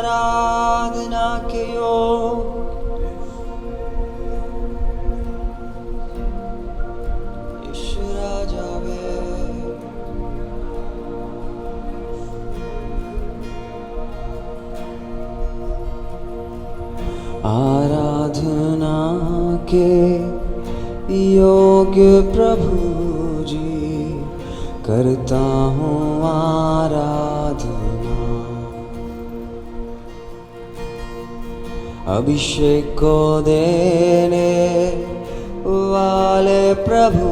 आराधना के योग्य यीशु राजा वे। आराधना के योग्य प्रभु जी करता हूँ आराधना। अभिषेक को देने वाले प्रभु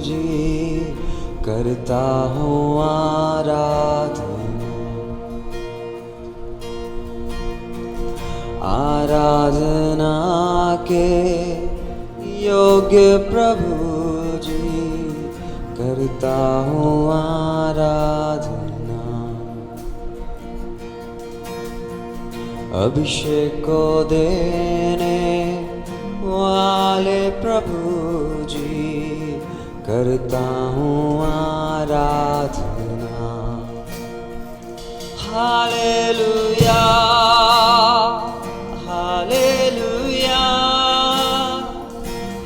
जी करता हूँ आराधना। आराधना के योग्य प्रभु जी करता हूँ आराधना। अभिषेक को देने वाले प्रभु जी करता हूँ आराधना। हालेलुया हालेलुया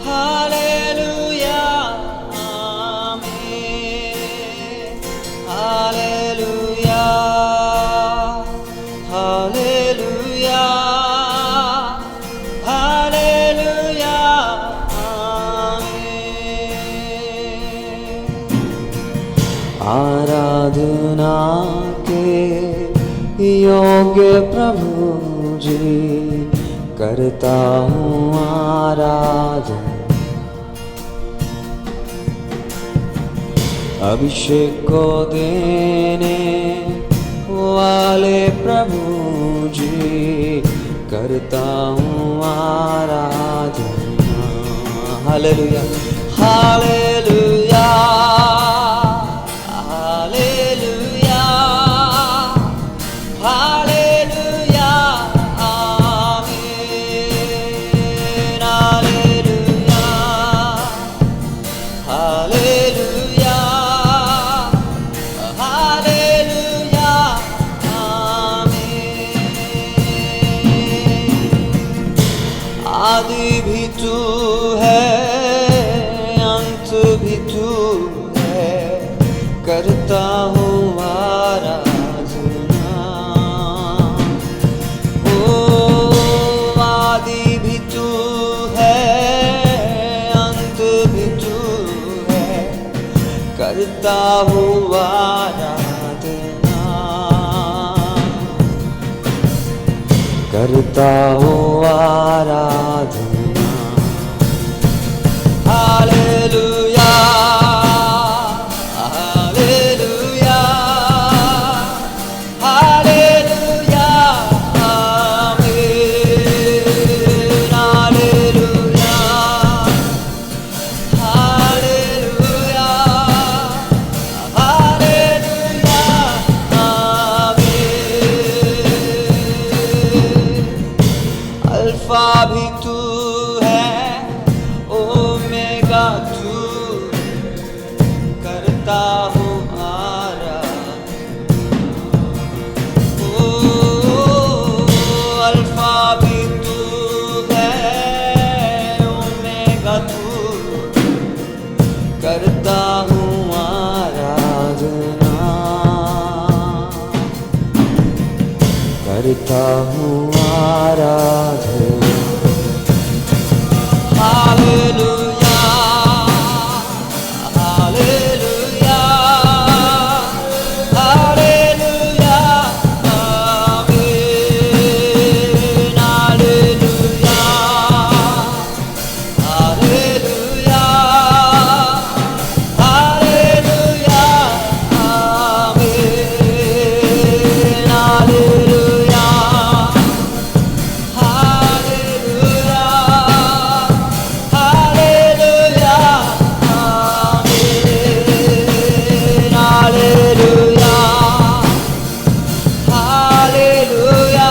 हालेलुया आमीन। हालेलुया हालेलुया हालेलुया आमीन। आराधना के योग्य प्रभु जी करता हूँ आराधना। अभिषेक को देने वाले प्रभु जी करता हूँ आराधना। हालेलुया हालेलुया हालेलुया हालेलुया आमीन। हालेलुया हालेलुया हालेलुया आमीन। आदि भी तू है अंत भी तू है करता हूँ आराधना। ओ आदि भी तू है अंत भी तू है करता हूँ आराधना। करता हूँ आराधना। हालेलुया हालेलुया हालेलुया आमीन। हालेलुया हालेलुया हालेलुया आमीन। अल्फा भी तू है ओमेगा तू करता हूँ आराधना। ओ अल्फा भी तू है ओमेगा तू करता हूँ आराधना। करता हूँ आराधना। हालेलुया हालेलुया हालेलुया आमीन। हालेलुया हालेलुया हालेलुया आमीन। हालेलुया हालेलुया हालेलुया आमीन। हालेलुया हालेलुया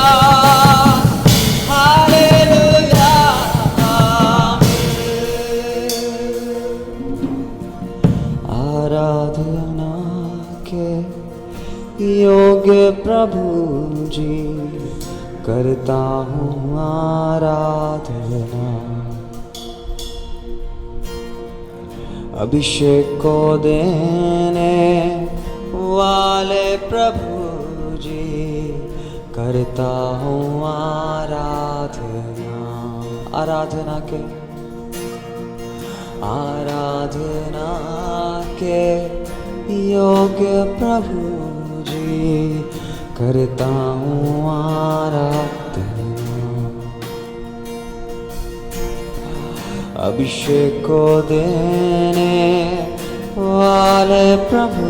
हालेलुया आमीन। आराधना के योग्य प्रभु जी करता हूँ आराधना। अभिषेक को देने वाले प्रभु जी, करता हूँ आराधना। आराधना के योग्य प्रभु जी, करता हूँ आराधना। अभिषेक को देने वाले प्रभु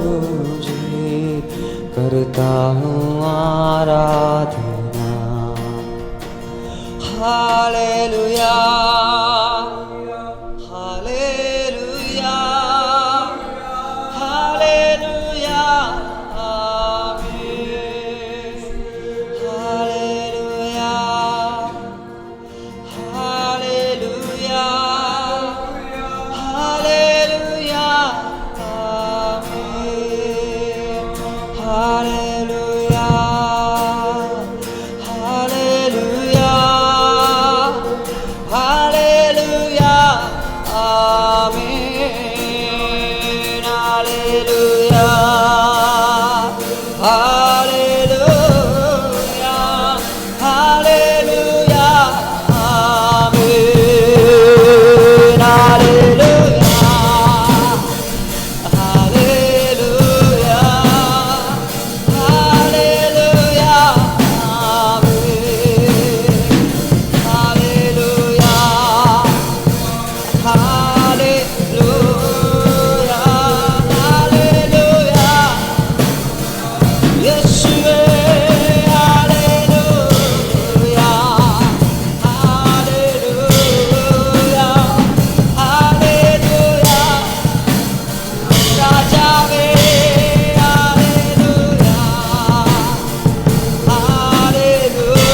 जी, करता हूँ आराधना। हालेलुया हालेलुया हालेलुया आमीन। हालेलुया हालेलुया हालेलुया आमीन। हालेलुया हालेलुया हालेलुया आमीन। हालेलुया हालेलुया हालेलुया आमीन। हालेलुया हालेलुया हालेलुया आमीन। हालेलुया हालेलुया हालेलुया यीशुवे। हालेलुया हालेलुया हालेलुया राजावे। Hallelujah hallelujah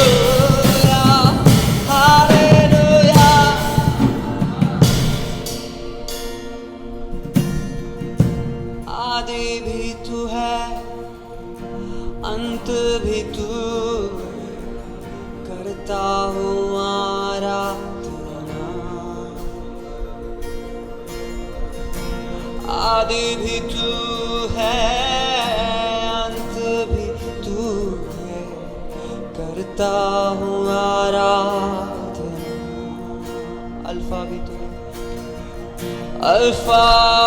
hallelujah. आदि भी तू है, अंत भी तू, करता हूँ आराधना। आदि भी तू है, अंत भी तू है, करता हूँ आराधना। अल्फा भी तू है, अल्फा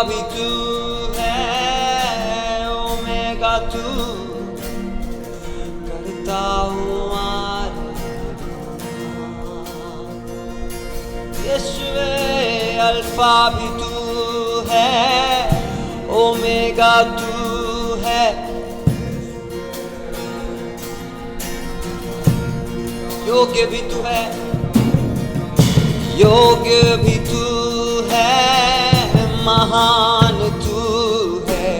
भी तू है, ओमेगा तू, करता हूँ आराधना। यीशुवे। अल्फा भी तू है, ओमेगा तू है, योग्य भी तू है, योग्य भी तू है, महान तू है,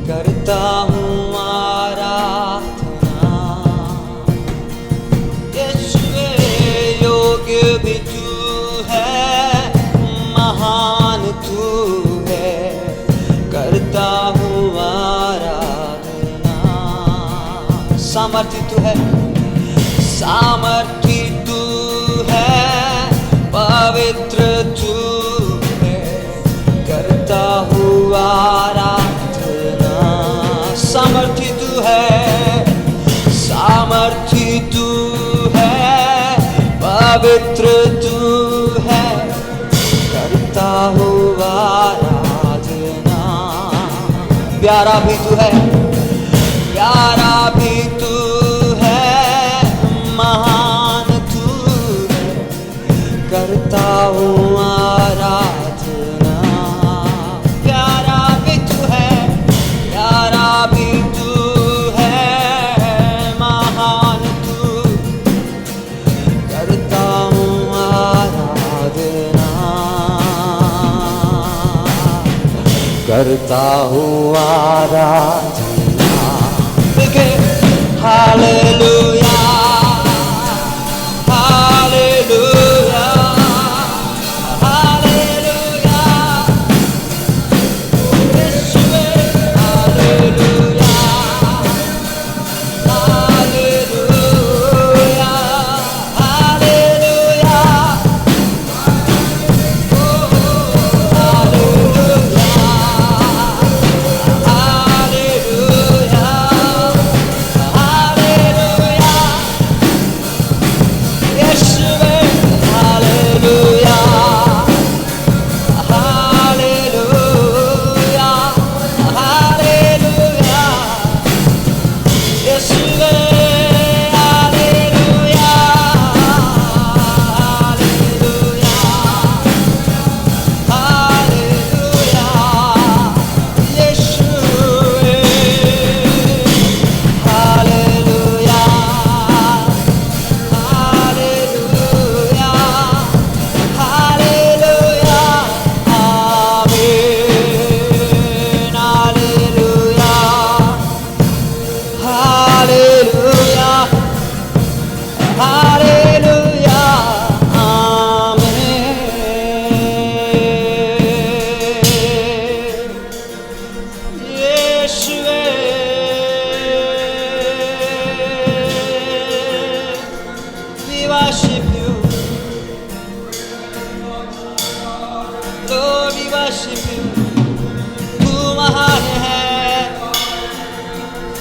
करता हूँ आराधना। यीशुवे। योग्य भी तू है, महान तू है, करता हूँ आराधना। सामर्थी तू है, सामर्थी तू है, पवित्र तू है, करता हूँ आराधना। सामर्थी तू है, सामर्थी तू है, पवित्र तू है, करता हूँ आराधना। प्यारा भी तू है, प्यारा भी तू है, महान तू है, करता हूँ आराधना। प्यारा भी तू है, प्यारा भी तू है, महान तू, करता हूँ आराधना। करता हूँ आराधना। देखे हालेलुया हालेलुया हालेलुया यीशुवे। हालेलुया हालेलुया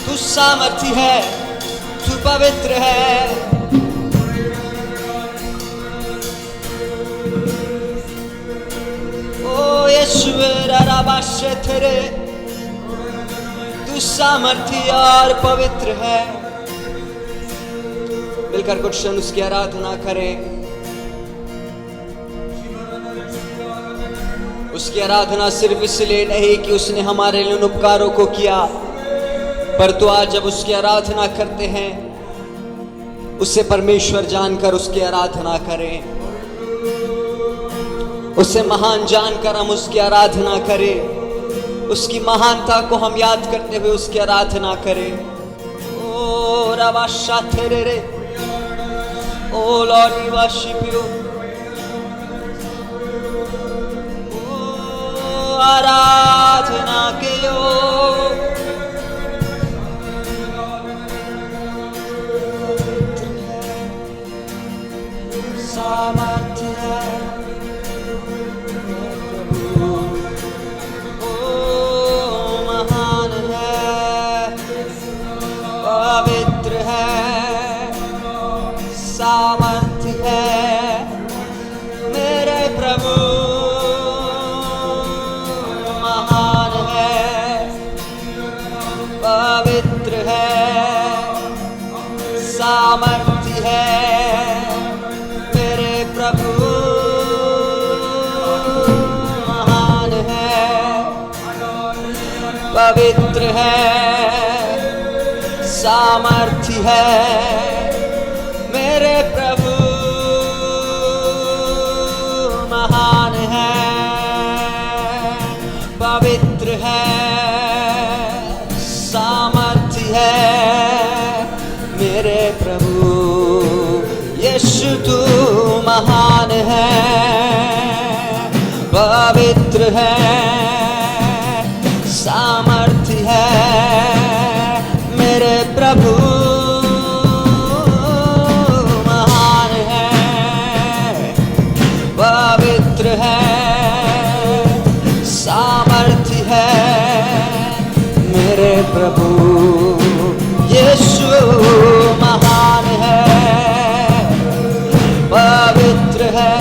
तू सामर्थी है, तू पवित्र है। ओ यीशुवे राबाशे तेरे, तू सामर्थी और पवित्र है। मिलकर कुछ क्षण उसकी आराधना करें। उसकी आराधना सिर्फ इसलिए नहीं कि उसने हमारे लिए उन उपकारों को किया, पर तो आज जब उसकी आराधना करते हैं, उसे परमेश्वर जानकर उसकी आराधना करें। उसे महान जानकर हम उसकी आराधना करें। उसकी महानता को हम याद करते हुए उसकी आराधना करें। ओ राबाशा तेरे रे, ओ लॉर्ड वी वर्शिप यू। आराधना के योग सामर्थ्य है प्रभु, ओ महान है, पवित्र है, सामर्थ्य है मेरे प्रभु। पवित्र है, सामर्थ्य है मेरे प्रभु। महान है, पवित्र है, सामर्थ्य है मेरे प्रभु। महान है, पवित्र है, सामर्थ्य है मेरे प्रभु। यीशु तू महान है, पवित्र है, सामर्थ्य है मेरे प्रभु। महान है, पवित्र है, सामर्थ्य है मेरे प्रभु। यीशु महान है, पवित्र है,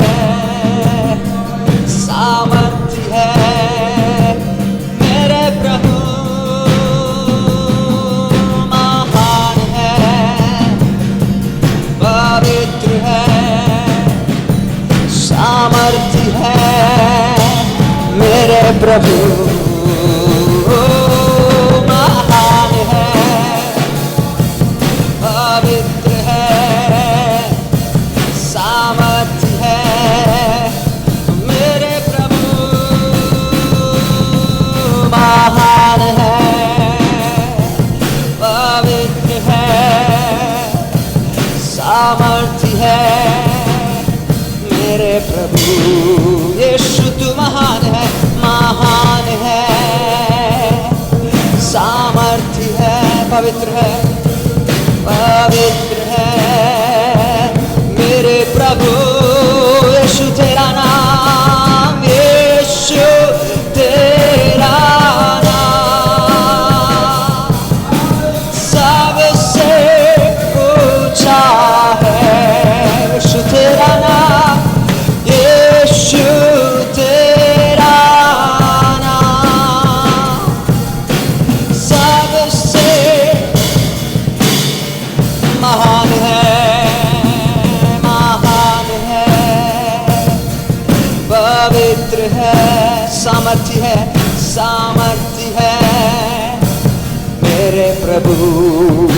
सामर्थ्य है मेरे प्रभु। महान है, पवित्र है, सामर्थ्य है मेरे प्रभु। महान है, पवित्र है, सामर्थ्य है मेरे प्रभु। यीशु तू महान है, महान है, सामर्थ्य है, पवित्र है, पवित्र है मेरे प्रभु। यीशु तेरा नाम, यीशु तेरा तेरा नाम, यीशु तेरा नाम सबसे महान है, महान है, पवित्र है, सामर्थ्य है, सामर्थ्य है मेरे प्रभु।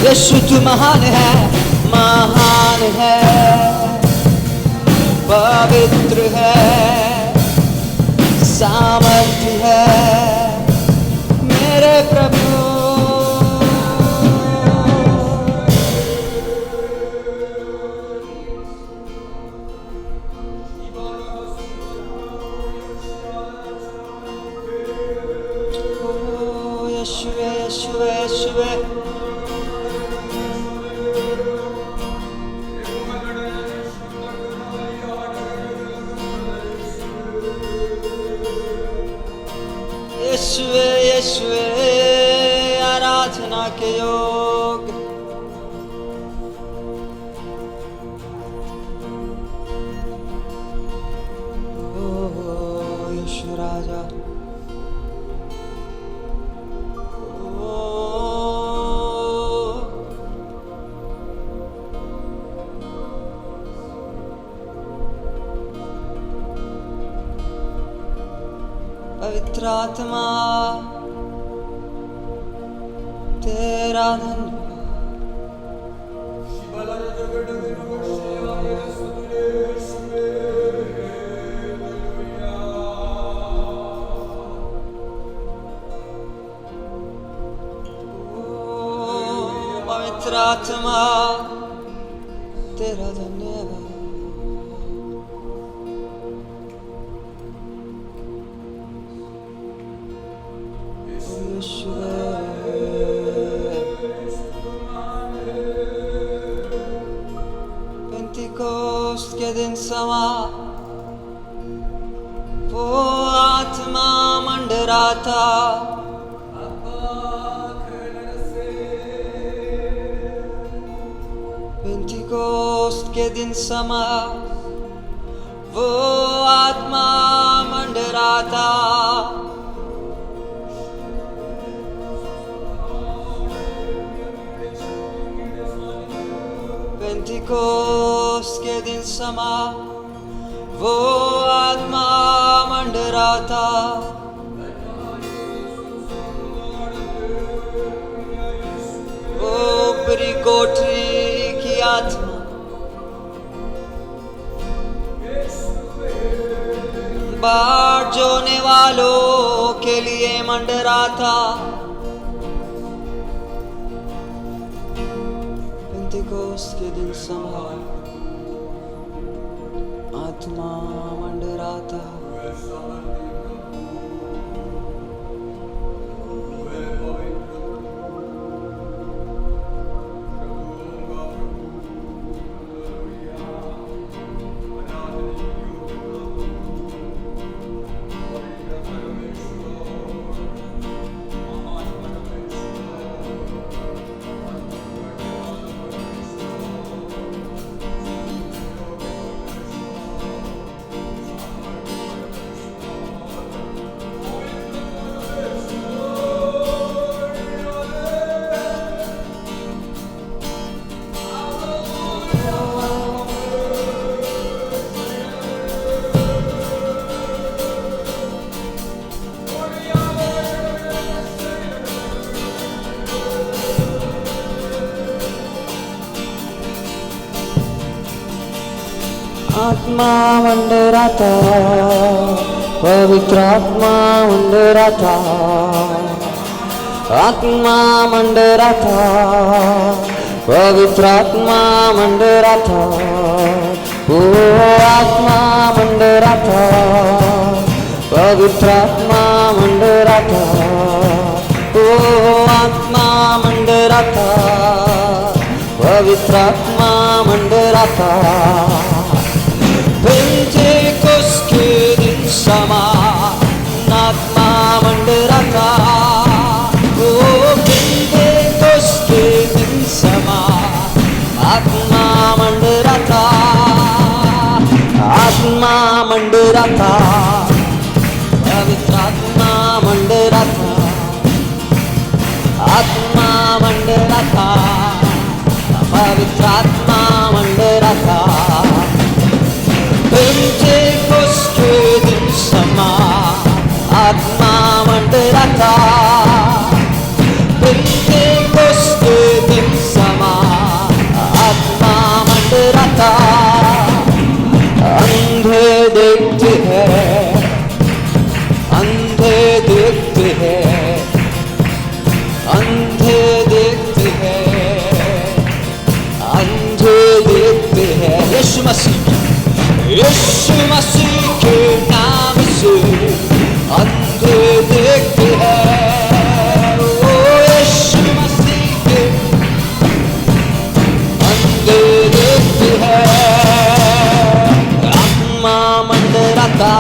यीशु तू महान है, महान है, पवित्र है, सामर्थ्य है मेरे प्रभु। यीशुवे, यीशुवे, यीशुवे, यीशुवे, यीशुवे, आराधना के योग। ओ यीशु राजा, पवित्र आत्मा तेरा पवित्र आत्मा तेरा धन्यवाद। पेंतिकोस्त के दिन समा वो आत्मा मंडराता, पेंतिकोस्त के दिन समा वो आत्मा मंडराता। पेंतिकोस्त के दिन समा वो आत्मा मंडराता। वो ऊपरी कोठरी की आत्मा बाढ़ जोने वालों के लिए मंडराता। पेंतिकोस्त के दिन समा आत्मा मंडराता। आत्मा मंडराता, पवित्र आत्मा मंडराता, आत्मा मंडराता, पवित्र आत्मा मंडराता। ओ आत्मा मंडराता, पवित्र आत्मा मंडराता। ओ आत्मा मंडराता, पवित्र आत्मा मंडराता। पेंतिकोस्त के दिन समा आत्मा मंडराता। ओ पेंतिकोस्त के दिन समा आत्मा मंडराता, आत्मा मंडराता, पवित्र आत्मा मंडराता, आत्मा मंडराता, पवित्र आत्मा मंडराता। पेंतिकोस्त के दिन समा आत्मा मंडराता। पेंतिकोस्त के दिन समा आत्मा मंडराता। अंधे देखते हैं, अंधे देखते हैं, अंधे देखते हैं, अंधे देखते हैं। यीशु मसीह, यीशु मसीह के नाम से अंधे देखते हैं। ओ यीशु मसीह के अंधे देखते हैं। आत्मा मंडराता,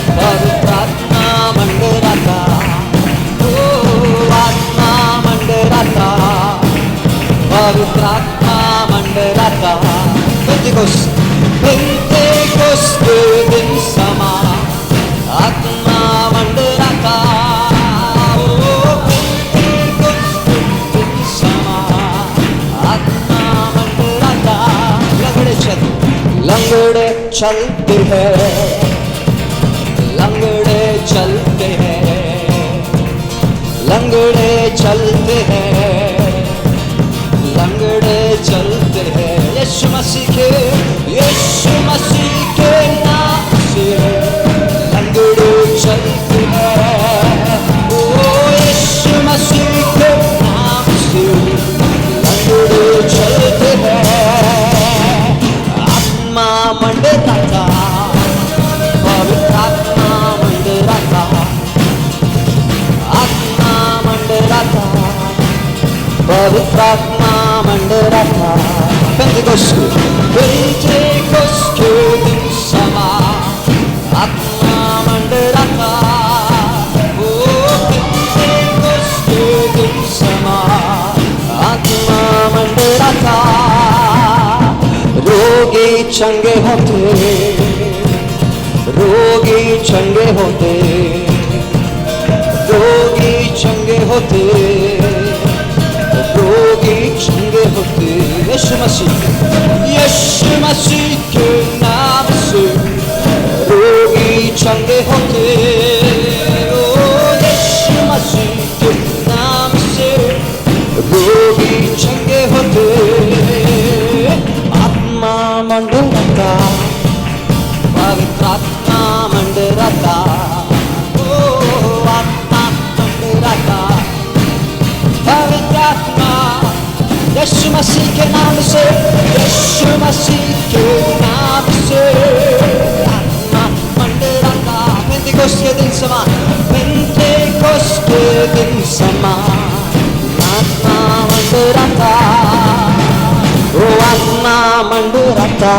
पवित्र आत्मा मंडराता। ओ आत्मा मंडराता। पेंतेकोस्त के दिन समा आत्मा मंडरा था। ओ पेंतेकोस्त के दिन समा आत्मा मंडरा था। लंगड़े चलते हैं, लंगड़े चलते हैं, लंगड़े चलते हैं, लंगड़े चलते हैं। यीशु मसीह के नाम से लंगड़े चलते हैं। ओ यीशु मसीह के नाम से लंगड़े चलते हैं। आत्मा मंडरा था, पवित्र आत्मा मंडरा था, आत्मा मंडरा था, पवित्र आत्मा मंडरा था। पेंतेकोस्त के दिन समा आत्मा मंडरा था। ओ पेंतेकोस्त के दिन समा आत्मा मंडरा था। रोगी चंगे होते, रोगी चंगे होते, रोगी चंगे होते, रोगी चंगे होते। यीशु मसीह के नाम से रोगी चंगे होते। ओ यीशु मसीह के नाम से रोगी चंगे होते। आत्मा मंडरा था, पवित्र आत्मा मंडरा था। ओ आत्मा मंडरा था, पवित्र आत्मा। यीशु मसीह के नाम से, यीशु मसीह के नाम से आत्मा मंडरा था। पेंतेकोस्त के दिन समा, पेंतेकोस्त के दिन समा आत्मा मंडरा था। ओ आत्मा मंडरा था,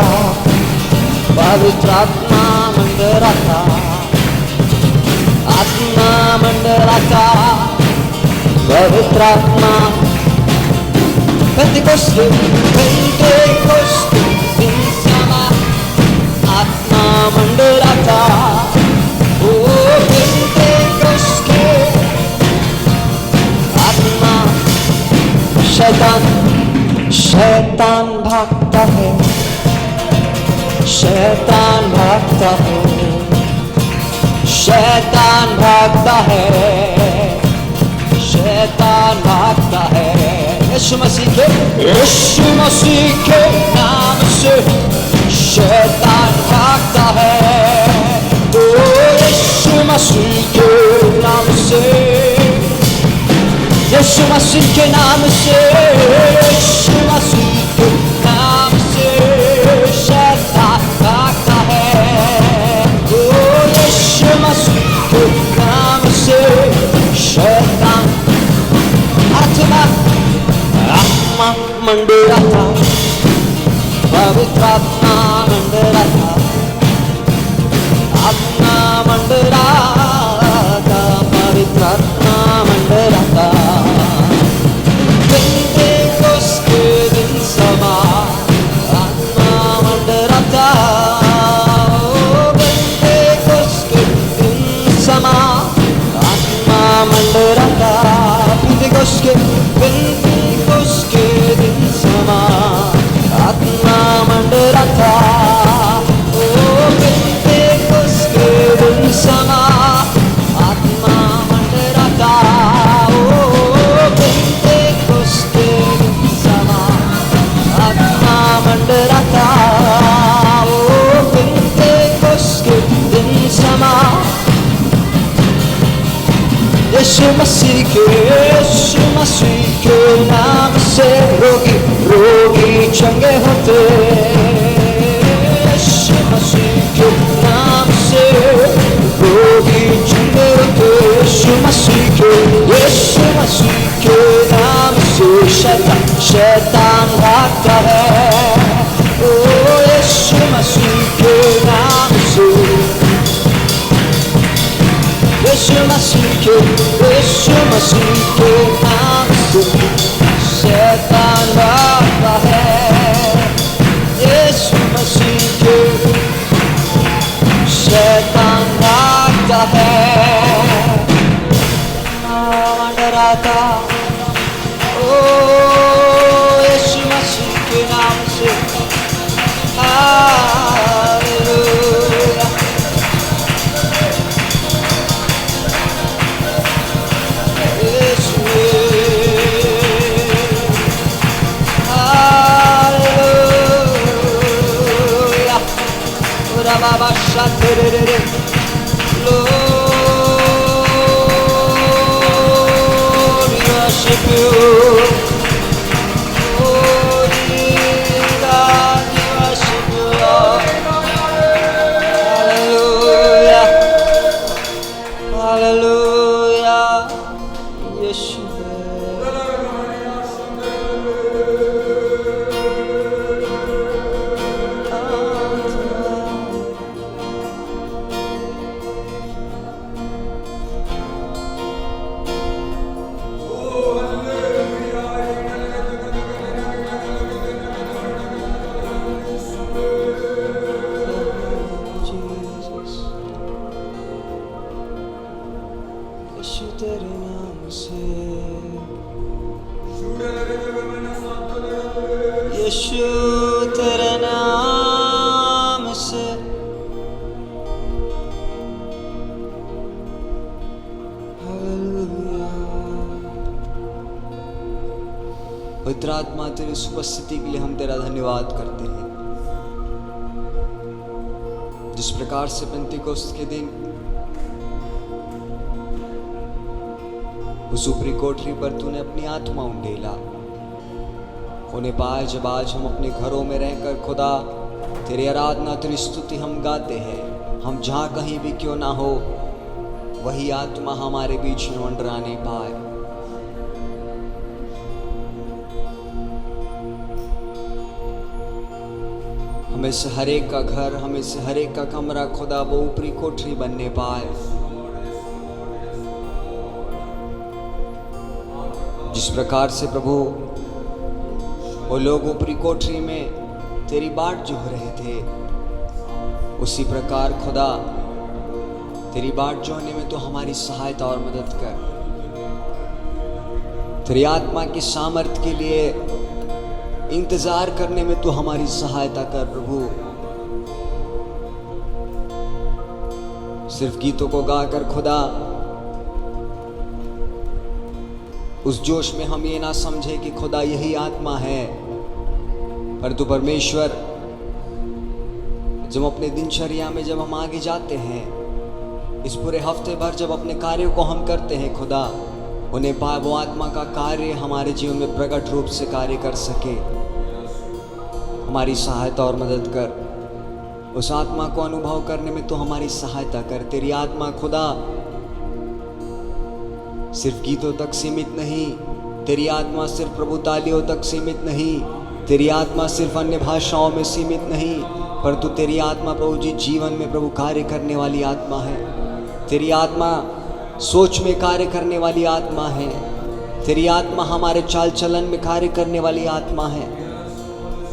पवित्र आत्मा मंडरा था, आत्मा मंडरा था, पवित्र आत्मा। पेंतेकोस्त दिन समा आत्मा मंडरा था। ओ पेंतेकोस्त के आत्मा। शैतान भागता है, शैतान भागता है, शैतान भागता है, शैतान भागता है। यीशु मसीह के नाम से शैतान भागता है। ओ यीशु मसीह के नाम से, यीशु मसीह के नाम से, यीशु मसीह के नाम से शैतान भागता है। ओ यीशु मसीह के नाम से शैतान। आत्मा मंडरा था, पवित्र आत्मा मंडरा था, आत्मा मंडरा था, पवित्र आत्मा मंडरा था। पेंतेकोस्त के दिन समा आत्मा मंडरा था। ओ पेंतेकोस्त के दिन समा आत्मा मंडरा था। पेंतेकोस्त के दिन समा आत्मा मंडरा था। ओ पेंतेकोस्त के दिन समा आत्मा मंडरा था। ओ पेंतेकोस्त के दिन समा आत्मा मंडरा था। ओ पेंतेकोस्त के दिन समा यीशु मसीह के नाम से रोगी चंगे होते। यीशु मसीह के नाम से रोगी चंगे होते। यीशु मसीह के नाम से शैतान भागता है। ओ यीशु मसीह के नाम से, यीशु मसीह के नाम से शैतान भागता है। यीशु rabasha terere. Lord, we worship you. यीशु तेरे नाम से पवित्र आत्मा तेरी उपस्थिति के लिए हम तेरा धन्यवाद करते हैं। जिस प्रकार से पेंतिकोस्त के दिन उस ऊपरी कोठरी पर तूने अपनी आत्मा उंडेला, उन्हें पाए जब आज हम अपने घरों में रहकर खुदा तेरी आराधना तेरी स्तुति हम गाते हैं, हम जहाँ कहीं भी क्यों ना हो वही आत्मा हमारे बीच में मंडराने पाए। हमें से हर एक का घर, हमें से हर एक का कमरा खुदा वो ऊपरी कोठरी बनने पाए। जिस प्रकार से प्रभु वो लोग ऊपरी कोठरी में तेरी बाट जोह रहे थे, उसी प्रकार खुदा तेरी बाट जोहने में तो हमारी सहायता और मदद कर। तेरी आत्मा की सामर्थ्य के लिए इंतजार करने में तो हमारी सहायता कर प्रभु। सिर्फ गीतों को गाकर खुदा उस जोश में हम ये ना समझे कि खुदा यही आत्मा है, परंतु परमेश्वर जब अपने दिनचर्या में जब हम आगे जाते हैं, इस पूरे हफ्ते भर जब अपने कार्यों को हम करते हैं खुदा, उन्हें पाए वो आत्मा का कार्य हमारे जीवन में प्रकट रूप से कार्य कर सके। हमारी सहायता और मदद कर। उस आत्मा को अनुभव करने में तो हमारी सहायता कर। तेरी आत्मा खुदा सिर्फ गीतों तक सीमित नहीं, तेरी आत्मा सिर्फ प्रभु तालियों तक सीमित नहीं, तेरी आत्मा सिर्फ अन्य भाषाओं में सीमित नहीं, परंतु तेरी आत्मा प्रभु जी जीवन में प्रभु कार्य करने वाली आत्मा है। तेरी आत्मा सोच में कार्य करने वाली आत्मा है। तेरी आत्मा हमारे चाल चलन में कार्य करने वाली आत्मा है।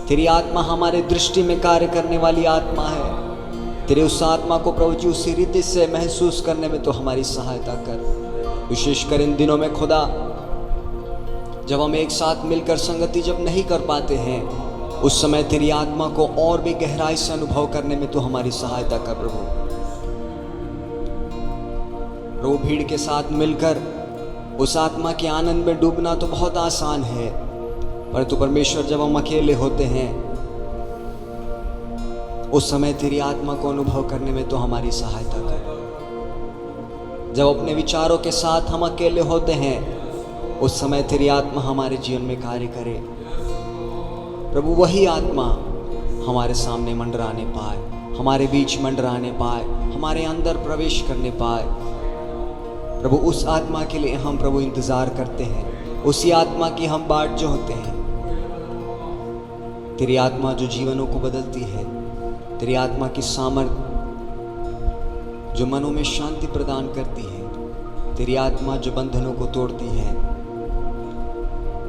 तेरी आत्मा हमारे दृष्टि में कार्य करने वाली आत्मा है। तेरे उस आत्मा को प्रभु जी उसी रीति से महसूस करने में तो हमारी सहायता कर। विशेषकर इन दिनों में खुदा जब हम एक साथ मिलकर संगति जब नहीं कर पाते हैं, उस समय तेरी आत्मा को और भी गहराई से अनुभव करने में तो हमारी सहायता कर प्रभु। प्रभु भीड़ के साथ मिलकर उस आत्मा के आनंद में डूबना तो बहुत आसान है, परंतु परमेश्वर जब हम अकेले होते हैं उस समय तेरी आत्मा को अनुभव करने में तो हमारी सहायता कर। जब अपने विचारों के साथ हम अकेले होते हैं उस समय तेरी आत्मा हमारे जीवन में कार्य करे। प्रभु वही आत्मा हमारे सामने मंडराने पाए, हमारे बीच मंडराने पाए, हमारे अंदर प्रवेश करने पाए। प्रभु उस आत्मा के लिए हम प्रभु इंतजार करते हैं, उसी आत्मा की हम बाट जो होते हैं। तेरी आत्मा जो जीवनों को बदलती है, तेरी आत्मा की सामर्थ्य जो मनों में शांति प्रदान करती है, तेरी आत्मा जो बंधनों को तोड़ती है,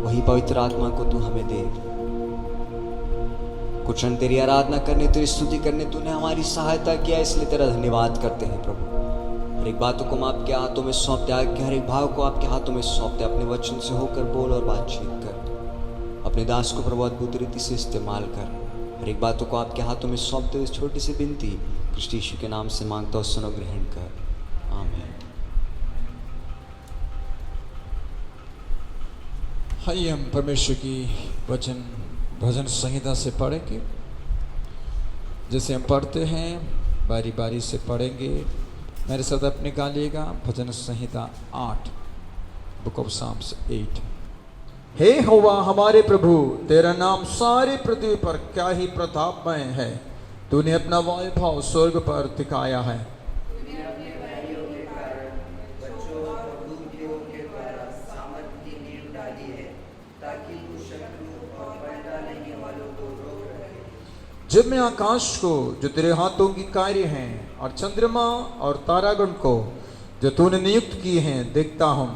वही पवित्र आत्मा को तू हमें दे। कुछ क्षण तेरी आराधना करने, तेरी स्तुति करने तूने हमारी सहायता किया, इसलिए तेरा धन्यवाद करते हैं प्रभु। हर एक बातों को हम आपके हाथों में सौंपते, हर एक भाव को आपके हाथों में सौंपते। अपने वचन से होकर बोल और बातचीत कर। अपने दास को प्रभु अद्भुत रीति से इस्तेमाल कर। हर एक बातों को आपके हाथों में सौंपते हुए छोटी सी विनती कृष्ण यीशु के नाम से मांगता हूँ, सुनो, ग्रहण कर। आमीन। आइए हम परमेश्वर की वचन भजन संहिता से पढ़ेंगे। जैसे हम पढ़ते हैं बारी बारी से पढ़ेंगे। मेरे साथ आप निकालिएगा भजन संहिता 8, बुक ऑफ साम्स 8। हे यहोवा हमारे प्रभु, तेरा नाम सारी पृथ्वी पर क्या ही प्रतापमय है। तूने अपना वैभव स्वर्ग पर दिखाया है। जब मैं आकाश को जो तेरे हाथों की कार्य हैं और चंद्रमा और तारागण को जो तूने नियुक्त किए हैं देखता हूँ,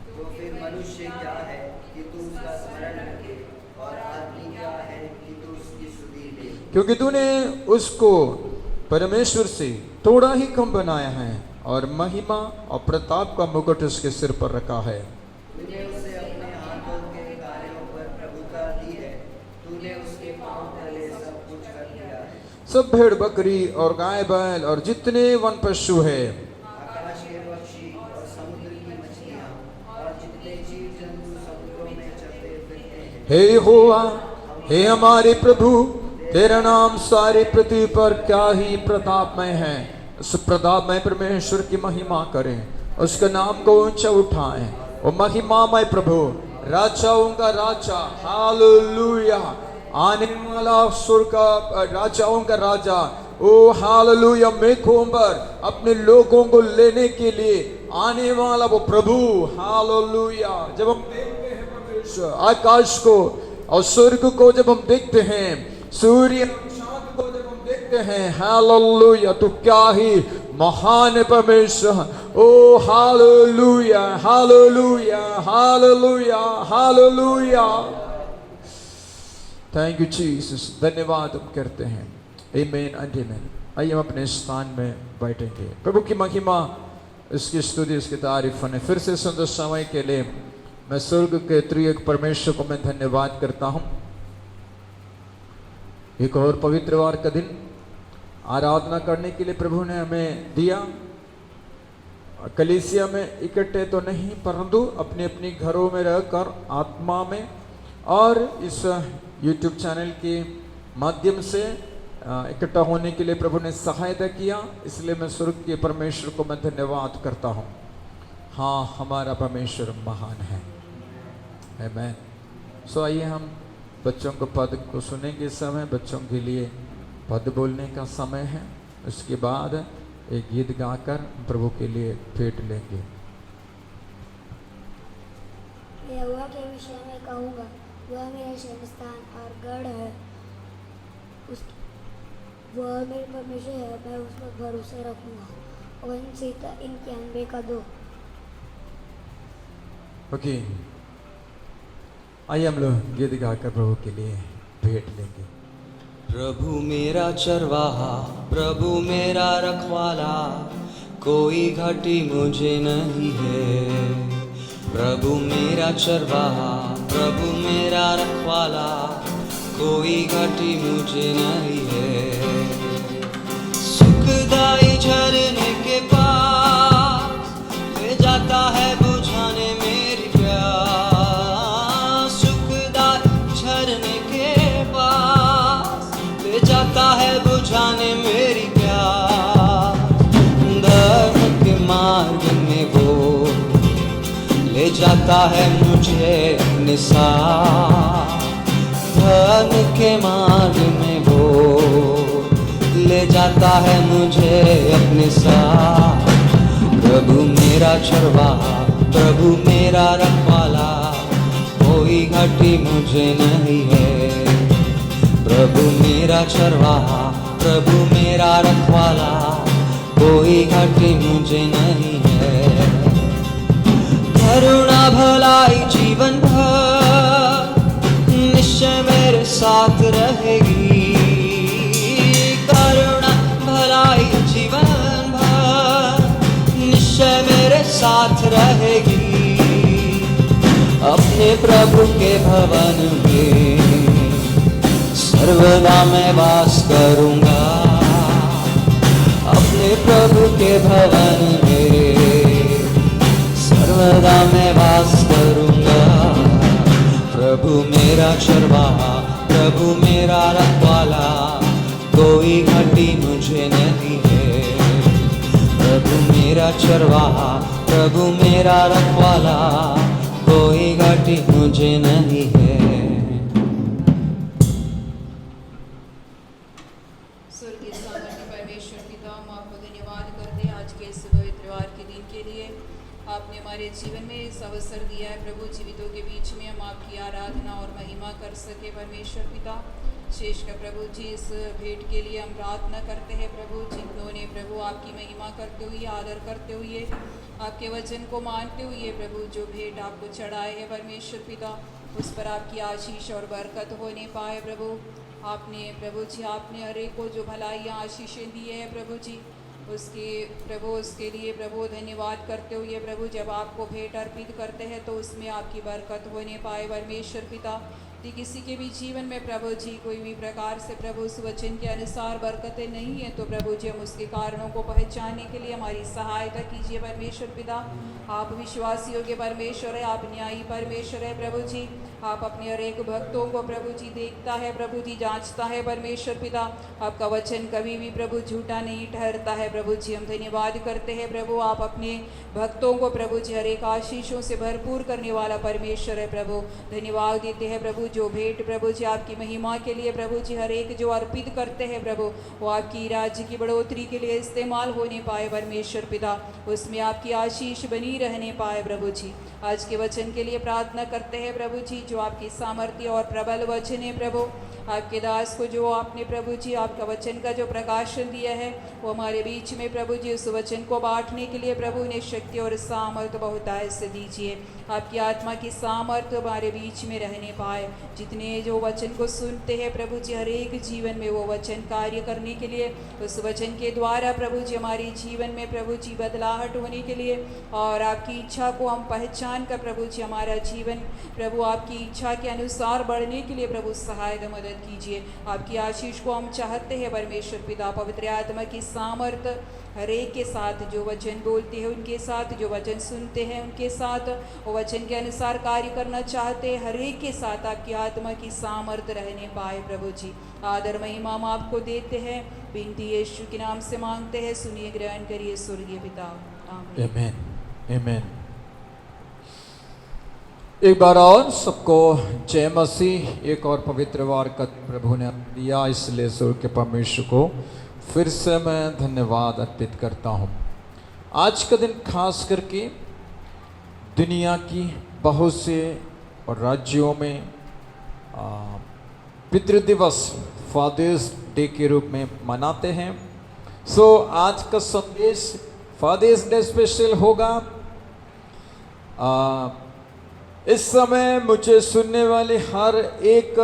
तो फिर मनुष्य क्या है कि तू उसका स्मरण रखे, और आदमी क्या है कि तू उसकी सुधि ले। क्योंकि तूने उसको परमेश्वर से थोड़ा ही कम बनाया है और महिमा और प्रताप का मुकुट उसके सिर पर रखा है। तूने उसे अपने हाथों के कार्यों पर प्रभुता दी है, तूने उसके पांव तले सब कुछ कर दिया है। सब भेड़ बकरी और गाय बैल और जितने वन पशु है, आकाश के पक्षी और समुद्र की मछलियां और जितने जीव जंतु समुद्रों में चलते फिरते हैं। हे यहोवा, हे हमारे प्रभु, तेरा नाम सारी पृथ्वी पर क्या ही प्रतापमय है। उस प्रतापमय परमेश्वर की महिमा करें, उसके नाम को ऊंचा उठाएं। ओ महिमामय प्रभु, राजाओं का राजा, हालेलुया, आने वाला स्वर्ग का राजाओं का राजा, ओ हालेलुया, मेघों पर अपने लोगों को लेने के लिए आने वाला वो प्रभु, हालेलुया। जब हम देखते हैं परमेश्वर आकाश को और स्वर्ग को, जब हम देखते हैं सूर्य चांद को, जब हम देखते हैं, हालेलुया, तो क्या ही महान परमेश्वर। ओ hallelujah, hallelujah, hallelujah, hallelujah. Thank you Jesus, धन्यवाद हम करते हैं। आमीन एंड आमीन। आइए हम अपने स्थान में बैठेंगे। प्रभु की महिमा, इसकी स्तुति, इसकी तारीफ होने। फिर से सुंदर समय के लिए मैं स्वर्ग के त्रिएक परमेश्वर को मैं धन्यवाद करता हूँ। एक और पवित्र वार का दिन आराधना करने के लिए प्रभु ने हमें दिया। कलीसिया में इकट्ठे तो नहीं, परंतु अपने अपने घरों में रहकर आत्मा में और इस यूट्यूब चैनल के माध्यम से इकट्ठा होने के लिए प्रभु ने सहायता किया। इसलिए मैं स्वर्ग के परमेश्वर को मैं धन्यवाद करता हूँ। हाँ, हमारा परमेश्वर महान है। आमीन। सो आइए हम बच्चों को पद को सुनेंगे। इस समय बच्चों के लिए पद बोलने का समय है। उसके बाद एक गीत गाकर प्रभु के लिए भेंट लेंगे। यहोवा के विषय में कहूँगा, वह मेरा शरणस्थान और गढ़ है, वह मेरे परमेश्वर है, मैं उस पर भरोसा रखूँगा। और इनके अनबेका दो। ओके, आइए हम लोग गीत गाकर प्रभु के लिए भेंट लेंगे। प्रभु मेरा चरवाहा, प्रभु मेरा रखवाला, कोई घाटी मुझे नहीं है। प्रभु मेरा चरवाहा, प्रभु मेरा रखवाला, कोई घाटी मुझे नहीं है। सुखदाई झरने के पास ले जाता है बुझाने मेरी प्यास। सुखदाई झरने के पास ले जाता है बुझाने मेरी प्यास। धर्म के मार्ग में वो ले जाता है मुझे अपने साथ। धर्म के मार्ग में वो ले जाता है मुझे अपने साथ। प्रभु मेरा चरवाहा, प्रभु मेरा रखवाला, कोई घाटी मुझे नहीं है। प्रभु मेरा चरवाहा, प्रभु मेरा रखवाला, कोई घाटी मुझे नहीं है। करुणा भलाई जीवन भर निश्चय मेरे साथ रहेगी। करुणा भलाई जीवन भर निश्चय मेरे साथ रहेगी। अपने प्रभु के भवन में सर्वदा मैं वास करूंगा। अपने प्रभु के भवन में सर्वदा मैं वास करूंगा। प्रभु मेरा चरवाहा, प्रभु मेरा रखवाला, कोई घाटी मुझे नहीं है। मेरा चरवाहा, प्रभु मेरा रखवाला, कोई घाटी मुझे नहीं है। स्वर्गीय सामर्थ्य परमेश्वर पिता, हम आपको धन्यवाद करते हैं आज के इस पवित्र वार के दिन के लिए। आपने हमारे जीवन में इस अवसर दिया है प्रभु, जीवितों के बीच में हम आपकी आराधना और महिमा कर सके परमेश्वर पिता। शेष का प्रभु जी इस भेंट के लिए हम प्रार्थना करते हैं प्रभु, जिन्होंने प्रभु आपकी महिमा करते हुए, आदर करते हुए, आपके वचन को मानते हुए प्रभु जो भेंट आपको चढ़ाए है परमेश्वर पिता, उस पर आपकी आशीष और बरकत होने पाए प्रभु। आपने प्रभु जी, आपने हर एक को जो भलाइयाँ आशीषें दी है प्रभु जी, उसके लिए प्रभु धन्यवाद करते हुए प्रभु, जब आपको भेंट अर्पित करते हैं तो उसमें आपकी बरकत होने पाए परमेश्वर पिता। यदि किसी के भी जीवन में प्रभु जी कोई भी प्रकार से प्रभु उस वचन के अनुसार बरकतें नहीं है, तो प्रभु जी हम उसके कारणों को पहचानने के लिए हमारी सहायता कीजिए परमेश्वर पिता। आप विश्वास योग्य परमेश्वर है, आप न्यायी परमेश्वर है प्रभु जी। आप अपने हर एक भक्तों को प्रभु जी देखता है, प्रभु जी जांचता है परमेश्वर पिता। आपका वचन कभी भी प्रभु झूठा नहीं ठहरता है प्रभु जी। हम धन्यवाद करते हैं प्रभु, आप अपने भक्तों को प्रभु जी हर एक आशीषों से भरपूर करने वाला परमेश्वर है प्रभु। धन्यवाद देते हैं प्रभु, जो भेंट प्रभु जी आपकी महिमा के लिए प्रभु जी हर एक जो अर्पित करते हैं प्रभु, वो आपकी राज्य की बढ़ोतरी के लिए इस्तेमाल होने पाए परमेश्वर पिता, उसमें आपकी आशीष बनी रहने पाए प्रभु जी। आज के वचन के लिए प्रार्थना करते हैं प्रभु जी, जो आपकी सामर्थ्य और प्रबल वचन है प्रभु, आपके दास को जो आपने प्रभु जी आपका वचन का जो प्रकाशन दिया है, वो हमारे बीच में प्रभु जी उस वचन को बांटने के लिए प्रभु ने शक्ति और सामर्थ्य बहुतायत से दीजिए। आपकी आत्मा की सामर्थ्य हमारे बीच में रहने पाए। जितने जो वचन को सुनते हैं प्रभु जी, हर एक जीवन में वो वचन कार्य करने के लिए, उस वचन के द्वारा प्रभु जी हमारे जीवन में प्रभु जी बदलाहट होने के लिए, और आपकी इच्छा को हम पहचान कर प्रभु जी हमारा जीवन प्रभु आपकी इच्छा के अनुसार बढ़ने के लिए प्रभु सहायता मदद कीजिए। आपकी आशीष को हम चाहते हैं परमेश्वर पिता। पवित्र आत्मा की सामर्थ्य हर एक के साथ, जो वचन बोलते हैं उनके साथ, जो वचन सुनते हैं उनके साथ, वो वचन के अनुसार कार्य करना चाहते हैं हर एक के साथ आपकी आत्मा की सामर्थ्य रहने पाए प्रभु जी। आदर महिमा हम आपको देते हैं, विनती यीशु के नाम से मांगते हैं, सुनिए ग्रहण करिए स्वर्गीय पिता, आमीन। आमीन आमीन। एक बार और सबको जय मसीह। एक और पवित्र वार का प्रभु ने दिया, इसलिए स्वर्ग के परमेश्वर को फिर से मैं धन्यवाद अर्पित करता हूँ। आज का दिन खास करके दुनिया की बहुत से राज्यों में पितृ दिवस फादर्स डे के रूप में मनाते हैं। आज का संदेश फादर्स डे स्पेशल होगा। इस समय मुझे सुनने वाले हर एक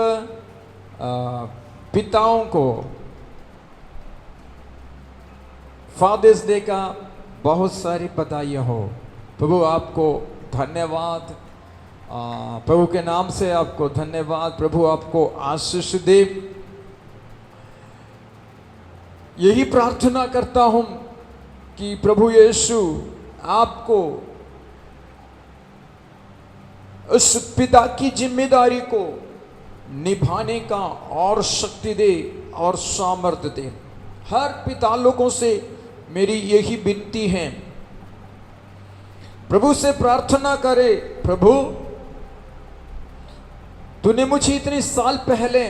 पिताओं को फादर्स डे का बहुत सारी बधाइयाँ हो। प्रभु आपको धन्यवाद, प्रभु के नाम से आपको धन्यवाद। प्रभु आपको आशीष दे। यही प्रार्थना करता हूँ कि प्रभु यीशु आपको उस पिता की जिम्मेदारी को निभाने का और शक्ति दे और सामर्थ्य दे। हर पिता लोगों से मेरी यही विनती है, प्रभु से प्रार्थना करे, प्रभु तूने मुझे इतने साल पहले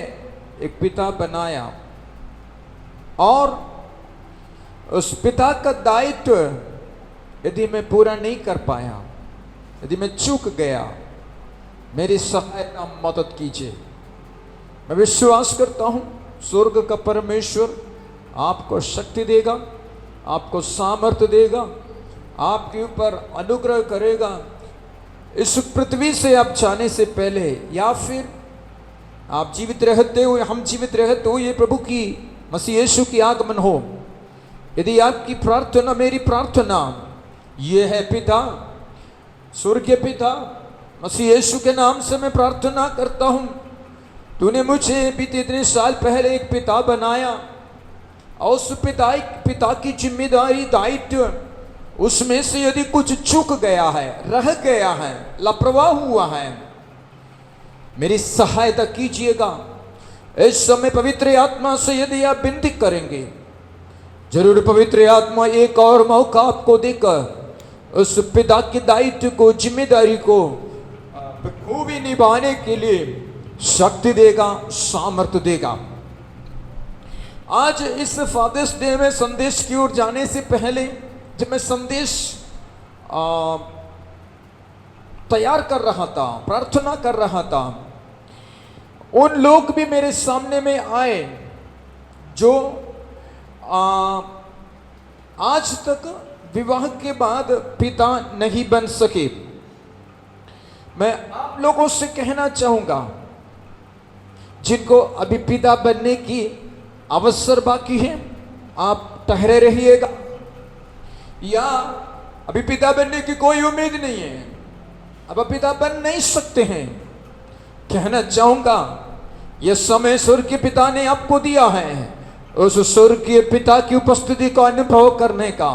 एक पिता बनाया और उस पिता का दायित्व यदि मैं पूरा नहीं कर पाया, यदि मैं चूक गया, मेरी सहायता मदद कीजिए। मैं विश्वास करता हूँ स्वर्ग का परमेश्वर आपको शक्ति देगा, आपको सामर्थ्य देगा, आपके ऊपर अनुग्रह करेगा। इस पृथ्वी से आप जाने से पहले या फिर आप जीवित रहते हुए, हम जीवित रहते हुए प्रभु की मसीह यीशु की आगमन हो। यदि आपकी प्रार्थना, मेरी प्रार्थना ये है, पिता, स्वर्गीय पिता, मसीह यीशु के नाम से मैं प्रार्थना करता हूँ, तूने मुझे बीते इतने साल पहले एक पिता बनाया और उस पिता की जिम्मेदारी, दायित्व, उसमें से यदि कुछ चूक गया है, रह गया है, लापरवाह हुआ है, मेरी सहायता कीजिएगा। इस समय पवित्र आत्मा से यदि आप विनती करेंगे, जरूर पवित्र आत्मा एक और मौका आपको देकर उस पिता के दायित्व को, जिम्मेदारी को बखूबी निभाने के लिए शक्ति देगा, सामर्थ्य देगा। आज इस फादर्स डे में संदेश की ओर जाने से पहले जब मैं संदेश तैयार कर रहा था, प्रार्थना कर रहा था, उन लोग भी मेरे सामने में आए जो आज तक विवाह के बाद पिता नहीं बन सके। मैं आप लोगों से कहना चाहूंगा, जिनको अभी पिता बनने की अवसर बाकी है, आप ठहरे रहिएगा, या अभी पिता बनने की कोई उम्मीद नहीं है, अब पिता बन नहीं सकते हैं, कहना चाहूंगा यह समय स्वर्गीय पिता ने आपको दिया है, उस स्वर्गीय पिता की उपस्थिति को अनुभव करने का,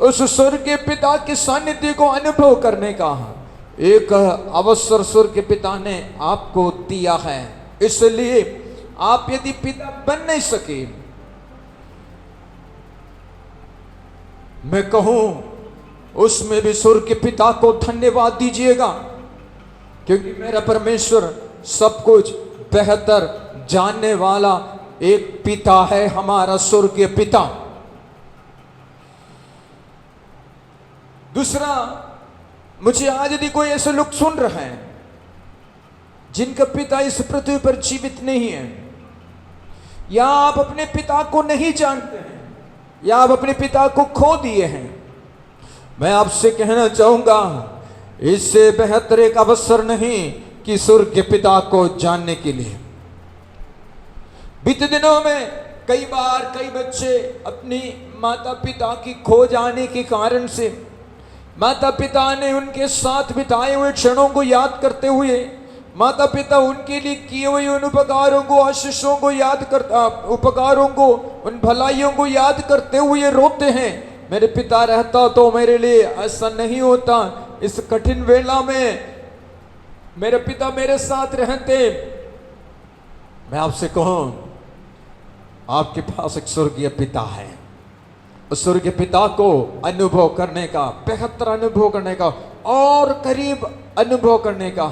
उस स्वर्गीय पिता के सानिध्य को अनुभव करने का एक अवसर स्वर्गीय पिता ने आपको दिया है। इसलिए आप यदि पिता बन नहीं सके, मैं कहूं उसमें भी स्वर्गीय पिता को धन्यवाद दीजिएगा, क्योंकि मेरा परमेश्वर सब कुछ बेहतर जानने वाला एक पिता है, हमारा स्वर्गीय पिता। दूसरा, मुझे आज यदि कोई ऐसे लोग सुन रहे हैं जिनका पिता इस पृथ्वी पर जीवित नहीं है, या आप अपने पिता को नहीं जानते हैं, या आप अपने पिता को खो दिए हैं, मैं आपसे कहना चाहूंगा इससे बेहतर एक अवसर नहीं कि स्वर्गीय पिता को जानने के लिए। बीते दिनों में कई बार कई बच्चे अपनी माता पिता की खो जाने के कारण से माता पिता ने उनके साथ बिताए हुए क्षणों को याद करते हुए, माता पिता उनके लिए किए हुए उन उपकारों को, आशीषों को याद कर, उपकारों को, उन भलाइयों को याद करते हुए रोते हैं। मेरे पिता रहता तो मेरे लिए ऐसा नहीं होता, इस कठिन वेला में मेरे पिता मेरे साथ रहते। मैं आपसे कहूं, आपके पास एक स्वर्गीय पिता है, उस स्वर्गीय पिता को अनुभव करने का, बेहतर अनुभव करने का और करीब अनुभव करने का,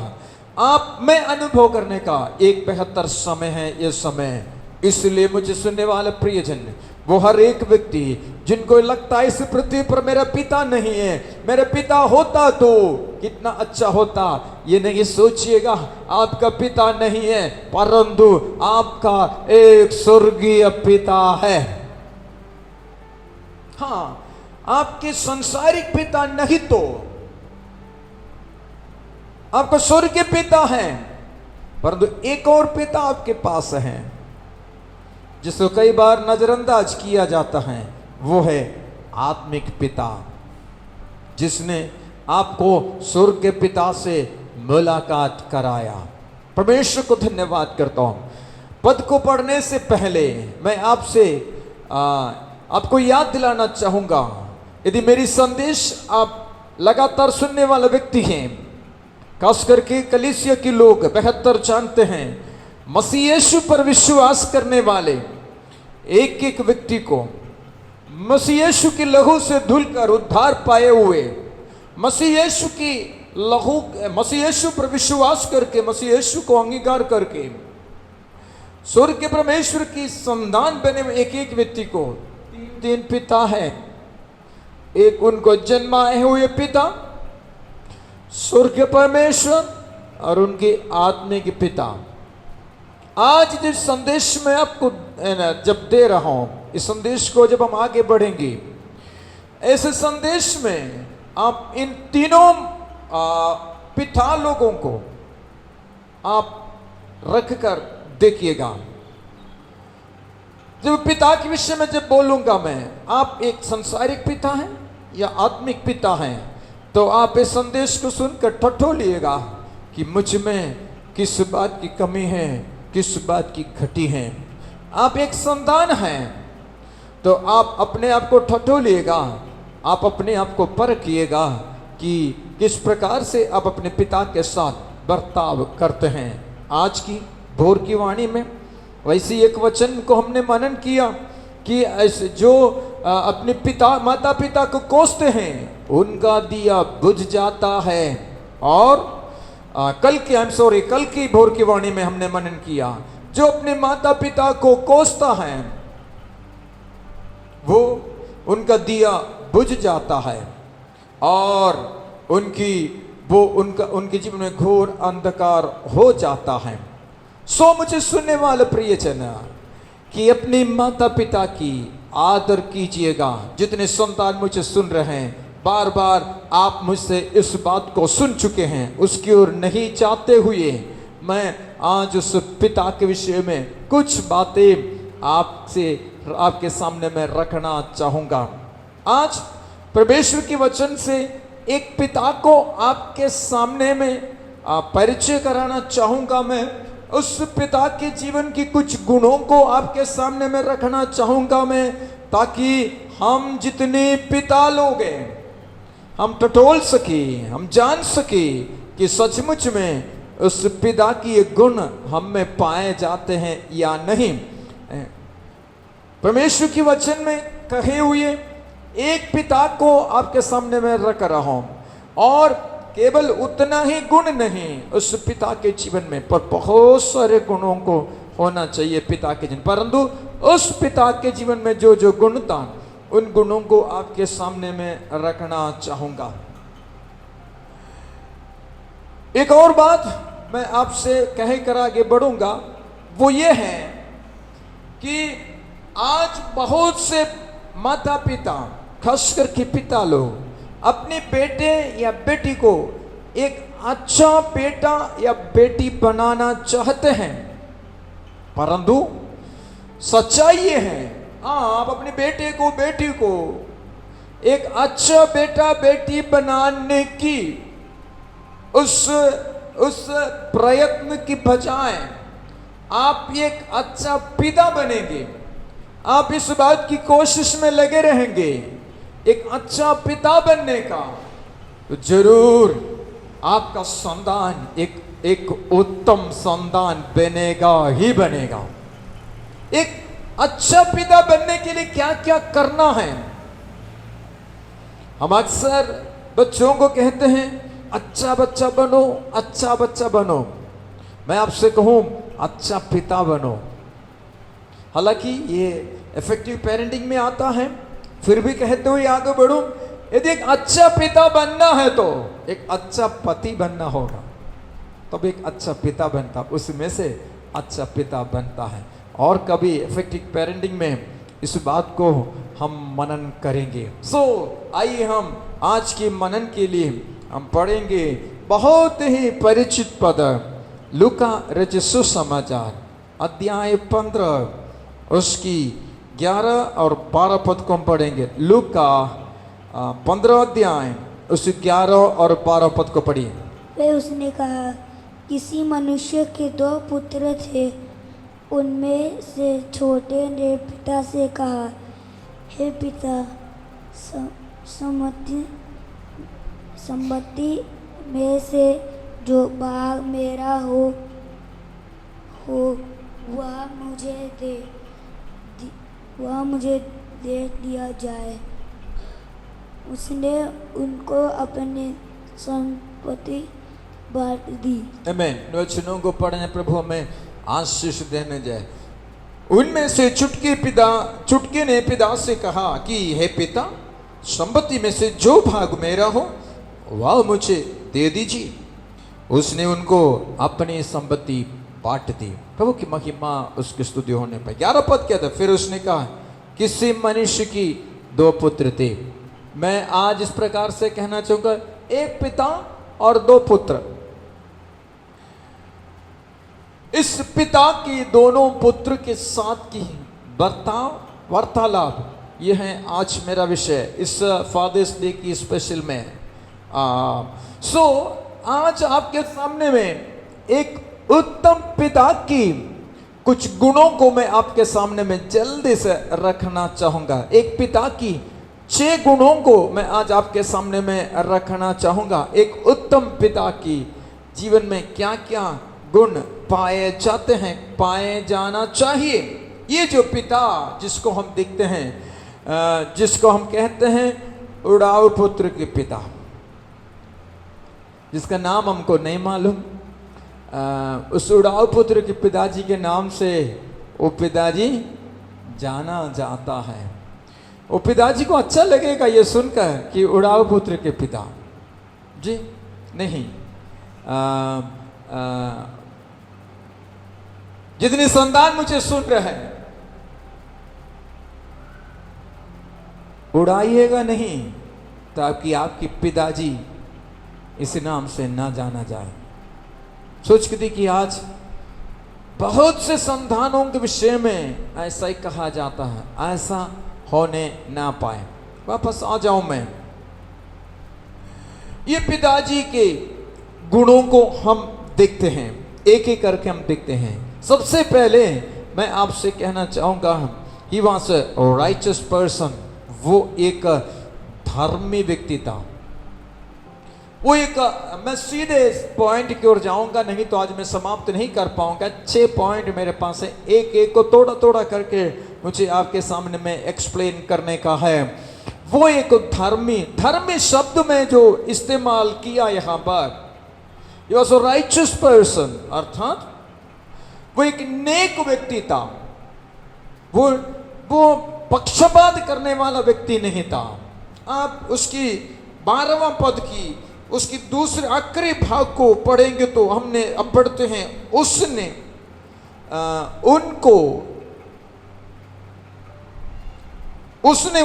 आप में अनुभव करने का एक बेहतर समय है ये समय। इसलिए मुझे सुनने वाले प्रियजन, वो हर एक व्यक्ति जिनको लगता है इस पृथ्वी पर मेरा पिता नहीं है, मेरा पिता होता तो कितना अच्छा होता, ये नहीं सोचिएगा आपका पिता नहीं है, परंतु आपका एक स्वर्गीय पिता है। हाँ, आपके सांसारिक पिता नहीं तो आपका स्वर्गीय पिता है, परंतु एक और पिता आपके पास है जिसको कई बार नजरअंदाज किया जाता है, वो है आत्मिक पिता, जिसने आपको स्वर्ग के पिता से मुलाकात कराया। परमेश्वर को धन्यवाद करता हूं। पद को पढ़ने से पहले मैं आपसे आपको याद दिलाना चाहूंगा, यदि मेरी संदेश आप लगातार सुनने वाले व्यक्ति हैं, खास करके कलीसिया के लोग बेहतर जानते हैं, मसीह यीशु पर विश्वास करने वाले एक एक व्यक्ति को मसीह यीशु की लहू से धुलकर उद्धार पाए हुए, मसीह यीशु की लहू, मसीह यीशु पर विश्वास करके, मसीह यीशु को अंगीकार करके स्वर्ग के परमेश्वर की संतान बने हुए एक एक व्यक्ति को तीन पिता है। एक उनको जन्माए हुए पिता स्वर्ग परमेश्वर और उनके आत्मिक पिता। आज जिस संदेश में आपको जब दे रहा हूं, इस संदेश को जब हम आगे बढ़ेंगे, ऐसे संदेश में आप इन तीनों पिता लोगों को आप रखकर देखिएगा। जब पिता के विषय में जब बोलूंगा मैं, आप एक संसारिक पिता हैं या आत्मिक पिता हैं, तो आप इस संदेश को सुनकर ठठोलिएगा कि मुझ में किस बात की कमी है, किस बात की घटी है। आप एक संतान हैं तो आप अपने आप को ठठोलिएगा, आप अपने आप को परखिएगा कि किस प्रकार से आप अपने पिता के साथ बर्ताव करते हैं। आज की भोर की वाणी में वैसी एक वचन को हमने मनन किया कि ऐसे जो अपने माता पिता को कोसते हैं उनका दिया बुझ जाता है। और कल की भोर की वाणी में हमने मनन किया, जो अपने माता पिता को कोसता है वो उनका दिया बुझ जाता है और उनके जीवन में घोर अंधकार हो जाता है। सो मुझे सुनने वाले प्रियजन, कि अपने माता पिता की आदर कीजिएगा। जितने संतान मुझे सुन रहे हैं, बार बार आप मुझसे इस बात को सुन चुके हैं, उसकी ओर नहीं जाते हुए मैं आज उस पिता के विषय में कुछ बातें आपके सामने मैं रखना चाहूंगा। आज परमेश्वर के वचन से एक पिता को आपके सामने में परिचय कराना चाहूंगा। मैं उस पिता के जीवन की कुछ गुणों को आपके सामने में रखना चाहूंगा मैं, ताकि हम जितने पिता लोग हैं हम टटोल सके, हम जान सके कि सचमुच में उस पिता की ये गुण हम में पाए जाते हैं या नहीं। परमेश्वर के वचन में कहे हुए एक पिता को आपके सामने में रख रहा हूं, और केवल उतना ही गुण नहीं उस पिता के जीवन में, पर बहुत सारे गुणों को होना चाहिए पिता के जीवन। परंतु उस पिता के जीवन में जो जो गुण था, उन गुणों को आपके सामने में रखना चाहूंगा। एक और बात मैं आपसे कह कर आगे बढ़ूंगा, वो ये है कि आज बहुत से माता पिता, खासकर के पिता लोग अपने बेटे या बेटी को एक अच्छा बेटा या बेटी बनाना चाहते हैं, परंतु सच्चाई ये है आप अपने बेटे को बेटी को एक अच्छा बेटा बेटी बनाने की उस प्रयत्न की बजाय आप एक अच्छा पिता बनेंगे, आप इस बात की कोशिश में लगे रहेंगे एक अच्छा पिता बनने का, तो जरूर आपका संतान एक उत्तम संतान बनेगा ही बनेगा। एक अच्छा पिता बनने के लिए क्या क्या करना है? हम अक्सर बच्चों को कहते हैं अच्छा बच्चा बनो, अच्छा बच्चा बनो। मैं आपसे कहूं अच्छा पिता बनो। हालांकि ये इफेक्टिव पेरेंटिंग में आता है, फिर भी कहते हुए आगे बढ़ो, यदि एक अच्छा पिता बनना है तो एक अच्छा पति बनना होगा, तब एक अच्छा पिता बनता, उसमें से अच्छा पिता बनता है। और कभी इफेक्टिव पेरेंटिंग में इस बात को हम मनन करेंगे। आइए हम आज के मनन के लिए हम पढ़ेंगे बहुत ही परिचित पद, लूका रचित सुसमाचार अध्याय 15 उसकी 11 और 12 पद को हम पढ़ेंगे। लूका 15 अध्याय उस 11 और 12 पद को पढ़िए। फिर उसने कहा, किसी मनुष्य के 2 पुत्र थे। उनमें से छोटे ने पिता से कहा, हे पिता, संपत्ति में से जो भाग मेरा हो वह मुझे दे दिया जाए। उसने उनको अपनी संपत्ति बांट दी। आमीन। वचनों को पढ़ने प्रभु हमें आशीष देने जाए। उनमें से चुटके ने पिता से कहा कि हे पिता, संपत्ति में से जो भाग मेरा हो वह मुझे दे दीजिए। उसने उनको अपनी संपत्ति बांट दी। प्रभु की महिमा उसकी स्तुति होने पर। 11 पद क्या था? फिर उसने कहा, किसी मनुष्य की 2 पुत्र थे। मैं आज इस प्रकार से कहना चाहूंगा, एक पिता और 2 पुत्र। इस पिता की दोनों पुत्र के साथ की वार्तालाप, यह है आज मेरा विषय इस फादर्स डे की स्पेशल में। आज आपके सामने में एक उत्तम पिता की कुछ गुणों को मैं आपके सामने में जल्दी से रखना चाहूंगा। एक पिता की 6 गुणों को मैं आज आपके सामने में रखना चाहूंगा। एक उत्तम पिता की जीवन में क्या क्या गुण पाए जाते हैं, पाए जाना चाहिए, ये जो पिता जिसको हम देखते हैं, जिसको हम कहते हैं उड़ाऊ पुत्र के पिता, जिसका नाम हमको नहीं मालूम, उस उड़ाऊ पुत्र के पिताजी के नाम से वो पिताजी जाना जाता है। वो पिताजी को अच्छा लगेगा ये सुनकर कि उड़ाऊ पुत्र के पिता जी नहीं, जितनी संतान मुझे सुन रहे हैं, उड़ाइएगा नहीं ताकि आपकी पिताजी इस नाम से ना जाना जाए। सोच के देखिए, आज बहुत से संतानों के विषय में ऐसा ही कहा जाता है, ऐसा होने ना पाए। वापस आ जाऊं मैं, ये पिताजी के गुणों को हम देखते हैं, एक एक करके हम देखते हैं। सबसे पहले मैं आपसे कहना चाहूंगा, he was a righteous person, वो एक धर्मी व्यक्ति था। वो एक, मैं सीधे पॉइंट की ओर जाऊंगा, नहीं तो आज मैं समाप्त नहीं कर पाऊंगा। 6 पॉइंट मेरे पास है, एक एक को थोड़ा थोड़ा करके मुझे आपके सामने में एक्सप्लेन करने का है। वो एक धर्मी शब्द में जो इस्तेमाल किया यहाँ पर, he was a righteous person, अर्थात वो एक नेक व्यक्ति था। वो पक्षपात करने वाला व्यक्ति नहीं था। आप उसकी 12वां पद की उसकी दूसरे आखिरी भाग को पढ़ेंगे तो हमने अब पढ़ते हैं, उसने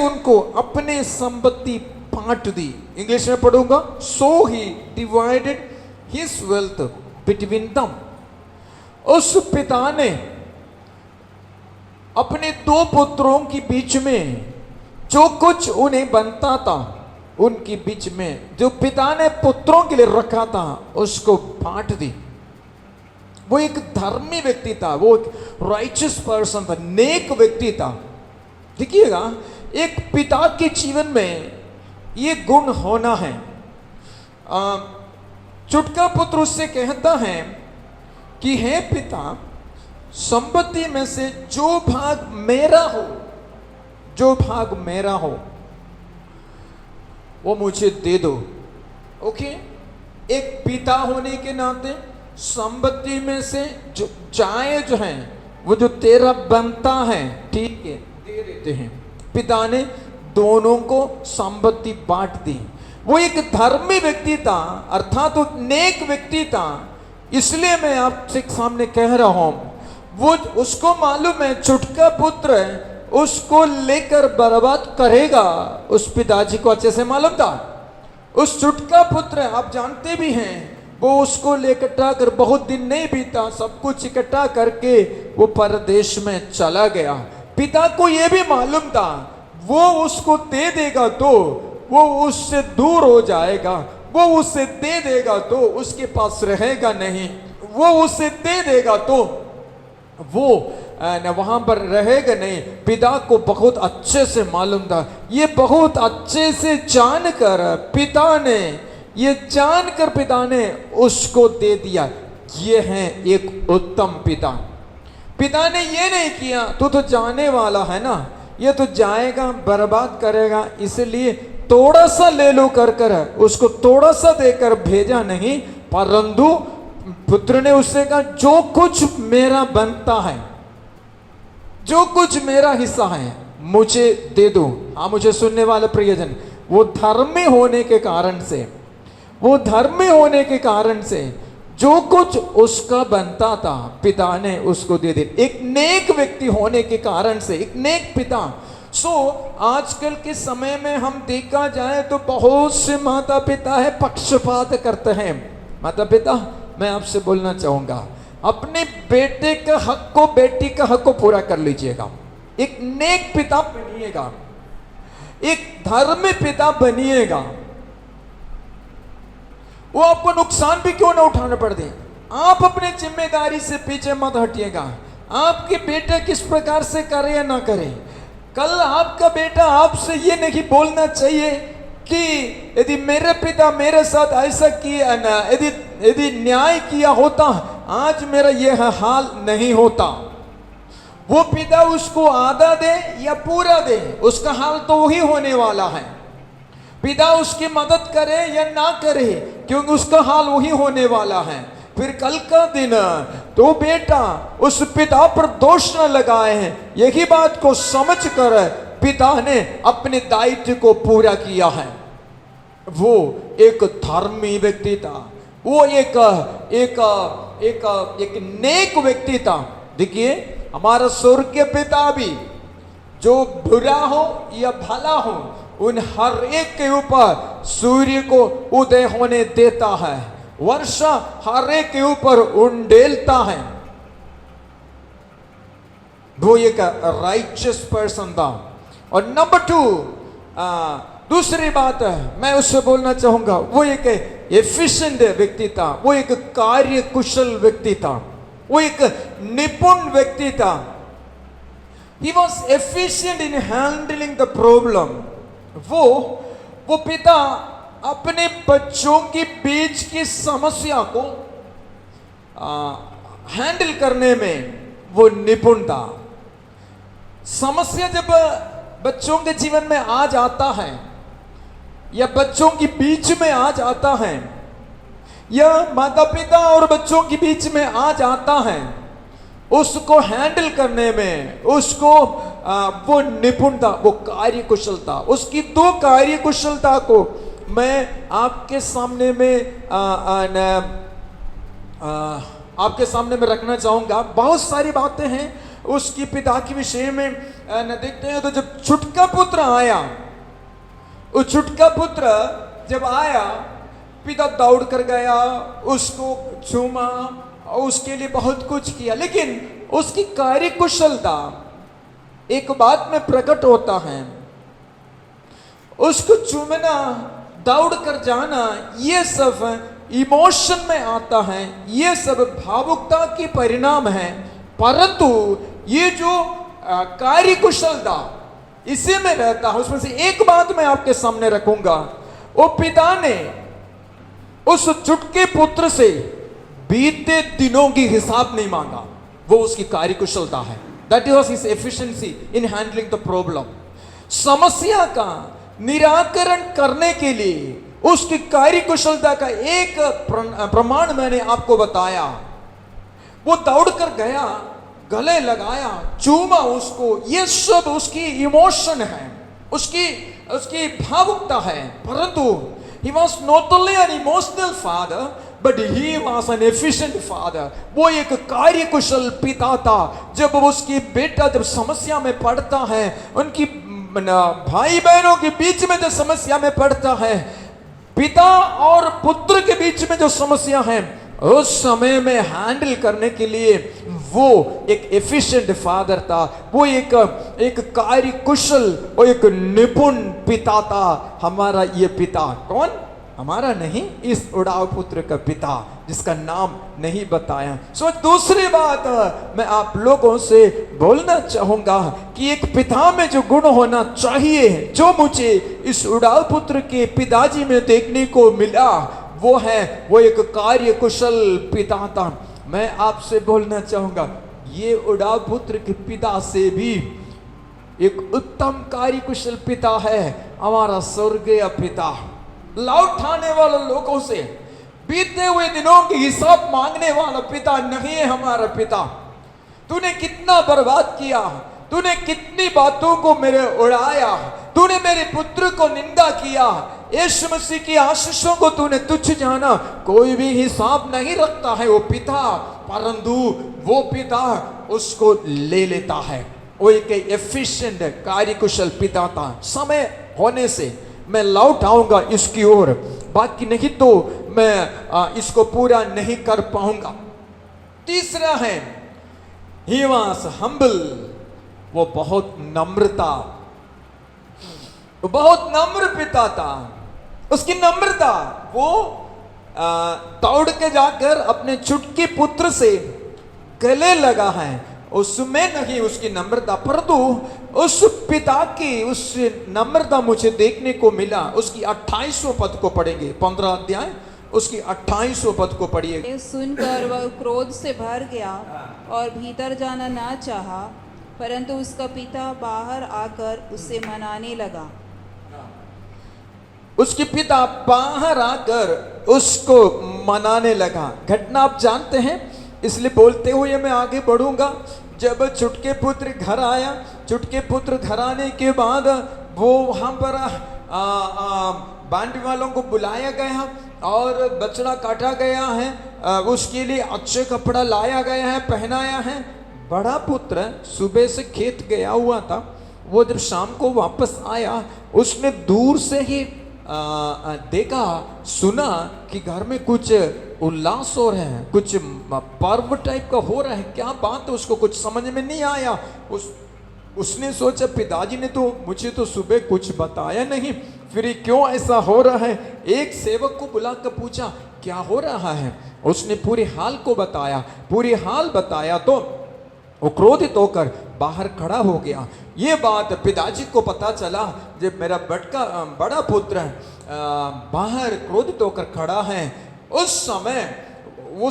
उनको अपने संपत्ति बांट दी। इंग्लिश में पढ़ूंगा, so he divided his wealth between them. उस पिता ने अपने 2 पुत्रों के बीच में जो कुछ उन्हें बनता था, उनके बीच में जो पिता ने पुत्रों के लिए रखा था उसको बांट दी। वो एक धर्मी व्यक्ति था, वो एक राइचस पर्सन था, नेक व्यक्ति था। देखिएगा, एक पिता के जीवन में ये गुण होना है। चुटका पुत्र उससे कहता है कि हे पिता, संपत्ति में से जो भाग मेरा हो वो मुझे दे दो। ओके, एक पिता होने के नाते संपत्ति में से जो है वो जो तेरा बनता है, ठीक है, दे देते हैं। पिता ने दोनों को संपत्ति बांट दी। वो एक धर्मी व्यक्ति था, अर्थात वो नेक व्यक्ति था। इसलिए मैं आपसे सामने कह रहा हूं, वो उसको मालूम है चुटका पुत्र उसको लेकर बर्बाद करेगा। उस पिताजी को अच्छे से मालूम था। उस चुटका पुत्र, आप जानते भी हैं, वो उसको लेकर कर बहुत दिन नहीं बीता, सब कुछ इकट्ठा करके वो परदेश में चला गया। पिता को यह भी मालूम था वो उसको दे देगा तो वो उससे दूर हो जाएगा, वो उसे दे देगा तो उसके पास रहेगा नहीं, वो उसे दे देगा तो वो वहां पर रहेगा नहीं। पिता को बहुत अच्छे से मालूम था। ये बहुत अच्छे से जानकर पिता ने उसको दे दिया। ये है एक उत्तम पिता। पिता ने ये नहीं किया तू तो जाने वाला है ना, ये तो जाएगा, बर्बाद करेगा, इसलिए थोड़ा सा ले लो कर उसको थोड़ा सा देकर भेजा नहीं, परंतु पुत्र ने उससे कहा जो कुछ मेरा बनता है, जो कुछ मेरा हिस्सा है मुझे दे दो। हाँ, मुझे सुनने वाले प्रियजन, वो धर्मी होने के कारण से जो कुछ उसका बनता था पिता ने उसको दे दिया। एक नेक व्यक्ति होने के कारण से, एक नेक पिता। आजकल के समय में हम देखा जाए तो बहुत से माता पिता है पक्षपात करते हैं। माता पिता, मैं आपसे बोलना चाहूंगा, अपने बेटे का हक को, बेटी का हक को पूरा कर लीजिएगा। एक नेक पिता बनिएगा, एक धर्मी पिता बनिएगा। वो आपको नुकसान भी क्यों ना उठाना पड़ दे, आप अपने जिम्मेदारी से पीछे मत हटिएगा। आपके बेटा किस प्रकार से करे या ना करे, कल आपका बेटा आपसे ये नहीं बोलना चाहिए कि यदि मेरे पिता मेरे साथ ऐसा किया ना, यदि न्याय किया होता आज मेरा यह हाल नहीं होता। वो पिता उसको आधा दे या पूरा दे, उसका हाल तो वही होने वाला है। पिता उसकी मदद करे या ना करे, क्योंकि उसका हाल वही होने वाला है। फिर कल का दिन तो बेटा उस पिता पर दोष न लगाए, यही बात को समझकर पिता ने अपने दायित्व को पूरा किया है। वो एक धर्मी व्यक्ति था, वो एक एक एक एक नेक व्यक्ति था। देखिए, हमारा स्वर्गीय पिता भी जो बुरा हो या भला हो, उन हर एक के ऊपर सूर्य को उदय होने देता है, वर्षा हर एक के ऊपर उंडेलता है। वो एक राइचियस पर्सन था। और नंबर 2, दूसरी बात है मैं उससे बोलना चाहूंगा, वो एक एफिशिएंट व्यक्ति था, वो एक कार्य कुशल व्यक्ति था, वो एक निपुण व्यक्ति था। He was efficient in handling the problem. वो पिता अपने बच्चों के बीच की समस्या को हैंडल करने में वो निपुण था। समस्या जब बच्चों के जीवन में आ जाता है या बच्चों के बीच में आ जाता है या माता पिता और बच्चों के बीच में आ जाता है, उसको हैंडल करने में उसको वो निपुणता, वो कार्य कुशलता, उसकी 2 कार्य कुशलता को मैं आपके सामने में आपके सामने में रखना चाहूंगा। बहुत सारी बातें हैं उसकी पिता के विषय में न देखते हैं। तो जब छुटका पुत्र आया, वो छुटका पुत्र जब आया, पिता दौड़ कर गया, उसको चूमा और उसके लिए बहुत कुछ किया, लेकिन उसकी कार्य कुशलता एक बात में प्रकट होता है। उसको चूमना, दौड़ कर जाना, ये सब इमोशन में आता है, ये सब भावुकता की परिणाम है। परंतु ये जो कार्य कुशलता इसी में रहता है, उसमें से एक बात मैं आपके सामने रखूंगा। वो पिता ने उस छुटके पुत्र से बीते दिनों की हिसाब नहीं मांगा, वो उसकी कार्य कुशलता है। That was his efficiency in handling the problem. समस्या का निराकरण करने के लिए उसकी कार्य कुशलता का एक प्रमाण मैंने आपको बताया। वो दौड़ कर गया, गले लगाया, चूमा उसको, ये सब उसकी इमोशन है, उसकी भावुकता है। परंतु he was not only an emotional father but he was an efficient father. वो एक कार्य कुशल पिता था। जब उसकी बेटा जब समस्या में पड़ता है, उनकी भाई बहनों के बीच में जो समस्या में पड़ता है, पिता और पुत्र के बीच में जो समस्या है, उस समय में हैंडल करने के लिए वो एक एफिशिएंट फादर था। वो एक कार्य कुशल और एक निपुण पिता था। हमारा ये पिता कौन? हमारा नहीं, इस उड़ाव पुत्र का पिता जिसका नाम नहीं बताया। सो दूसरी बात मैं आप लोगों से बोलना चाहूंगा कि एक पिता में जो गुण होना चाहिए, जो मुझे इस उड़ाव पुत्र के पिताजी में देखने को मिला, वो एक कार्य कुशल पिता था। मैं आपसे बोलना चाहूंगा, ये उड़ाव पुत्र के पिता से भी एक उत्तम कार्य कुशल पिता है हमारा स्वर्गीय पिता। लौटाने वाले लोगों से बीते हुए दिनों की हिसाब मांगने वाला पिता नहीं है हमारा पिता। तूने कितना बर्बाद किया, तूने कितनी बातों को मेरे उड़ाया, तूने मेरे पुत्र को निंदा किया, यीशु मसीह की आशीषों को तूने तुच्छ जाना, कोई भी हिसाब नहीं रखता है वो पिता। परंतु वो पिता उसको ले लेता है। वो एक एफिशिएंट कार्यकुशल पिता था। समय होने से मैं लौट आऊंगा इसकी ओर, बाकी नहीं तो मैं इसको पूरा नहीं कर पाऊंगा। तीसरा है he was humble। वो बहुत नम्रता, वो बहुत नम्र पिता था। उसकी नम्रता, वो दौड़ के जाकर अपने छुटके पुत्र से गले लगा है, उसमें नहीं उसकी नम्रता, परंतु उस पिता की उस नम्रता मुझे देखने को मिला। उसकी 28वें पद को पढ़ेंगे, 15 अध्याय उसकी 28वें पद को पढ़िए। सुनकर वह क्रोध से भर गया और भीतर जाना ना चाहा। परंतु उसका पिता बाहर आकर उसे मनाने लगा। उसके पिता बाहर आकर उसको मनाने लगा। घटना आप जानते हैं, इसलिए बोलते हुए मैं आगे बढ़ूंगा। जब चुटके पुत्र घर आया, चुटके पुत्र घर आने के बाद वो वहां पर बांड वालों को बुलाया गया और बछड़ा काटा गया है, उसके लिए अच्छे कपड़ा लाया गया है, पहनाया है। बड़ा पुत्र सुबह से खेत गया हुआ था, वो जब शाम को वापस आया, उसने दूर से ही देखा, सुना कि घर में कुछ उल्लास हो रहे हैं, कुछ पर्व टाइप का हो रहा है। क्या बात है, उसको कुछ समझ में नहीं आया। उसने सोचा पिताजी ने तो मुझे तो सुबह कुछ बताया नहीं, फिर क्यों ऐसा हो रहा है। एक सेवक को बुलाकर पूछा क्या हो रहा है। उसने पूरे हाल को बताया। पूरी हाल बताया तो वो क्रोधित होकर बाहर खड़ा हो गया। ये बात पिताजी को पता चला। जब मेरा बड़ा पुत्र बाहर क्रोधित होकर खड़ा है, उस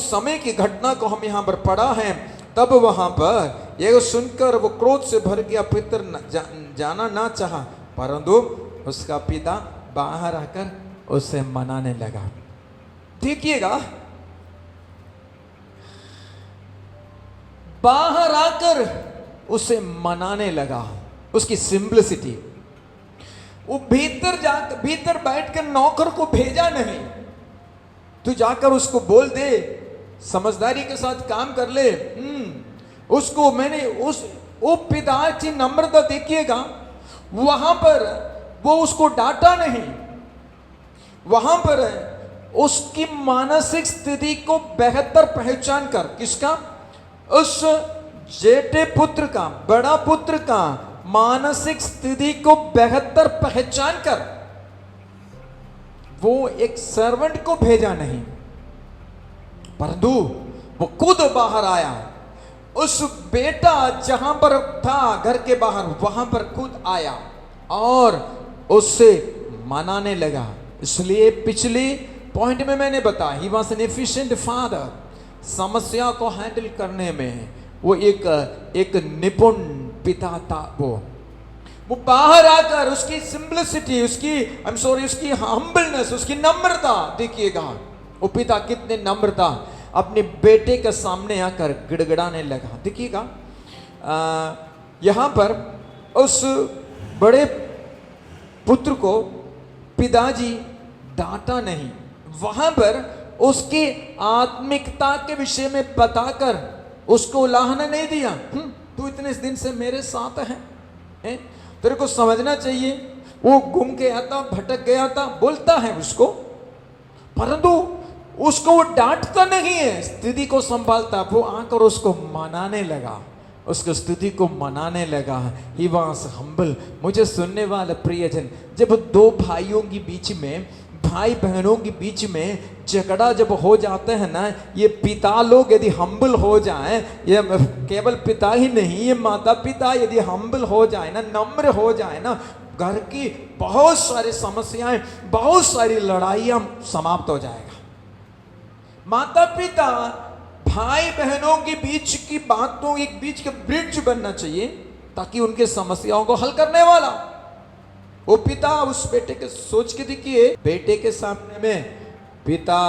समय की घटना को हम यहाँ पर पढ़ा है। तब वहां पर ये सुनकर वो क्रोध से भर गया, पितर जाना ना चाहा, परंतु उसका पिता बाहर आकर उसे मनाने लगा। देखिएगा, बाहर आकर उसे मनाने लगा। उसकी सिंपलिसिटी, वो भीतर बैठकर नौकर को भेजा नहीं, तू जाकर उसको बोल दे, समझदारी के साथ काम कर ले। उसको मैंने वो पिता की नम्रता देखिएगा, वहां पर वो उसको डांटा नहीं, वहां पर उसकी मानसिक स्थिति को बेहतर पहचान कर, किसका, उस जेठे पुत्र का, बड़ा पुत्र का मानसिक स्थिति को बेहतर पहचान कर वो एक सर्वेंट को भेजा नहीं, परंतु वो खुद बाहर आया। उस बेटा जहां पर था घर के बाहर, वहां पर खुद आया और उससे मनाने लगा। इसलिए पिछले पॉइंट में मैंने बताया, he was an efficient father. समस्या को हैंडल करने में वो एक निपुण पिता था। वो बाहर आकर उसकी सिंपलिसिटी, उसकी हम्बलनेस, उसकी नम्रता देखिएगा। वो पिता कितने नम्रता अपने बेटे के सामने आकर गिड़गिड़ाने लगा। देखिएगा, यहां पर उस बड़े पुत्र को पिताजी डांटा नहीं, वहां पर उसकी आत्मिकता के विषय में बताकर उसको उलाहना नहीं दिया। तू इतने दिन से मेरे साथ है, तेरे को समझना चाहिए। वो गुम गया था, भटक गया था, बोलता है उसको, परंतु उसको वो डांटता नहीं है, स्थिति को संभालता। वो आकर उसको मनाने लगा, उसको स्थिति को मनाने लगा। He was humble. मुझे सुनने वाले प्रियजन, जब दो भाइयों के बीच में, भाई बहनों के बीच में झगड़ा जब हो जाते हैं ना, ये पिता लोग यदि हम्बल हो जाएं, ये केवल पिता ही नहीं, ये माता पिता यदि हम्बल हो जाए ना, नम्र हो जाए ना, घर की बहुत सारी समस्याएं, बहुत सारी लड़ाइयां समाप्त हो जाएगा। माता पिता भाई बहनों के बीच की बातों, एक बीच का ब्रिज बनना चाहिए ताकि उनके समस्याओं को हल करने वाला। वो पिता उस बेटे के सोच के देखिए, बेटे के सामने में पिता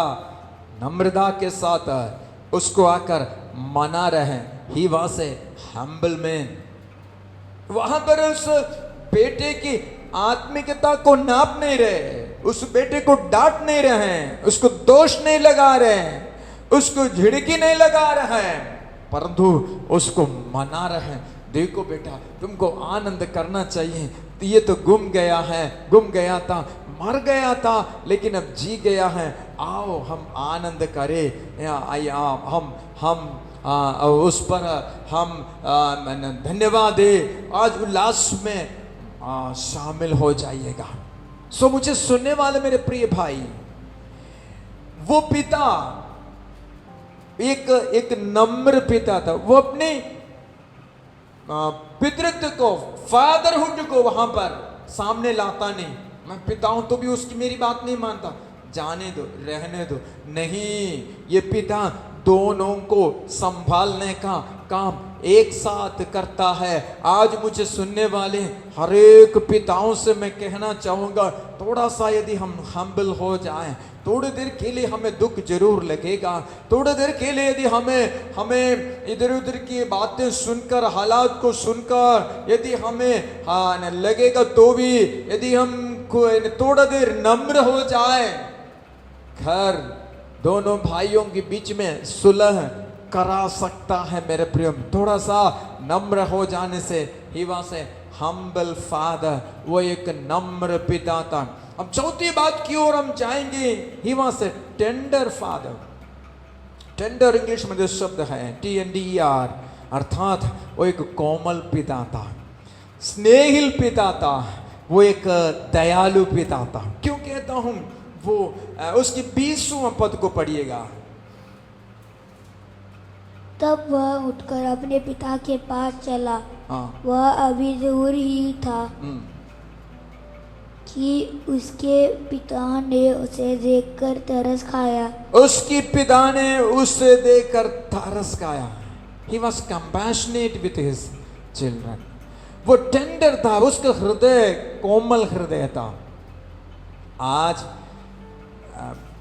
नम्रता के साथ उसको आकर मना रहे। He was a humble man. वहां पर उस बेटे की आत्मिकता को नाप नहीं रहे, उस बेटे को डांट नहीं रहे हैं, उसको दोष नहीं लगा रहे हैं, उसको झिड़की नहीं लगा रहे हैं, परंतु उसको मना रहे हैं। देखो बेटा, तुमको आनंद करना चाहिए, ये तो गुम गया है, गुम गया था, मर गया था, लेकिन अब जी गया है। आओ हम आनंद करें, हम उस पर हम धन्यवाद दे, आज उल्लास में शामिल हो जाइएगा। सो मुझे सुनने वाले मेरे प्रिय भाई, वो पिता एक नम्र पिता था। वो अपने पितृत्व को, फादरहुड को वहां पर सामने लाता नहीं। मैं पिता हूं तो भी उसकी मेरी बात नहीं मानता, जाने दो, रहने दो। नहीं, ये पिता दोनों को संभालने का काम एक साथ करता है। आज मुझे सुनने वाले हर एक पिताओं से मैं कहना चाहूंगा, थोड़ा सा यदि हम हम्बल हो जाएं, थोड़ी देर के लिए हमें दुख जरूर लगेगा, थोड़ी देर के लिए यदि हमें इधर उधर की बातें सुनकर, हालात को सुनकर यदि हमें लगेगा, तो भी यदि हम थोड़ा देर नम्र हो जाए, घर दोनों भाइयों के बीच में सुलह करा सकता है मेरे प्रिय। थोड़ा सा नम्र हो जाने से, ही वहां से हम्बल फादर, वो एक नम्र पिता था। अब चौथी बात की ओर हम जाएंगे, ही वहां से टेंडर फादर। टेंडर इंग्लिश में जो शब्द है TNDER, अर्थात वो एक कोमल पिता था, स्नेहिल पिता था, वो एक दयालु पिता था। क्यों कहता हूं? वो उसकी 20वां पद को पढ़िएगा। तब वह उठकर अपने पिता के पास चला। हाँ। वह अभी दूर ही था कि उसके पिता ने उसे देखकर तरस खाया। उसकी पिता ने उसे देखकर तरस खाया। He was compassionate with his children. वो टेंडर था, उसका हृदय कोमल हृदय था। आज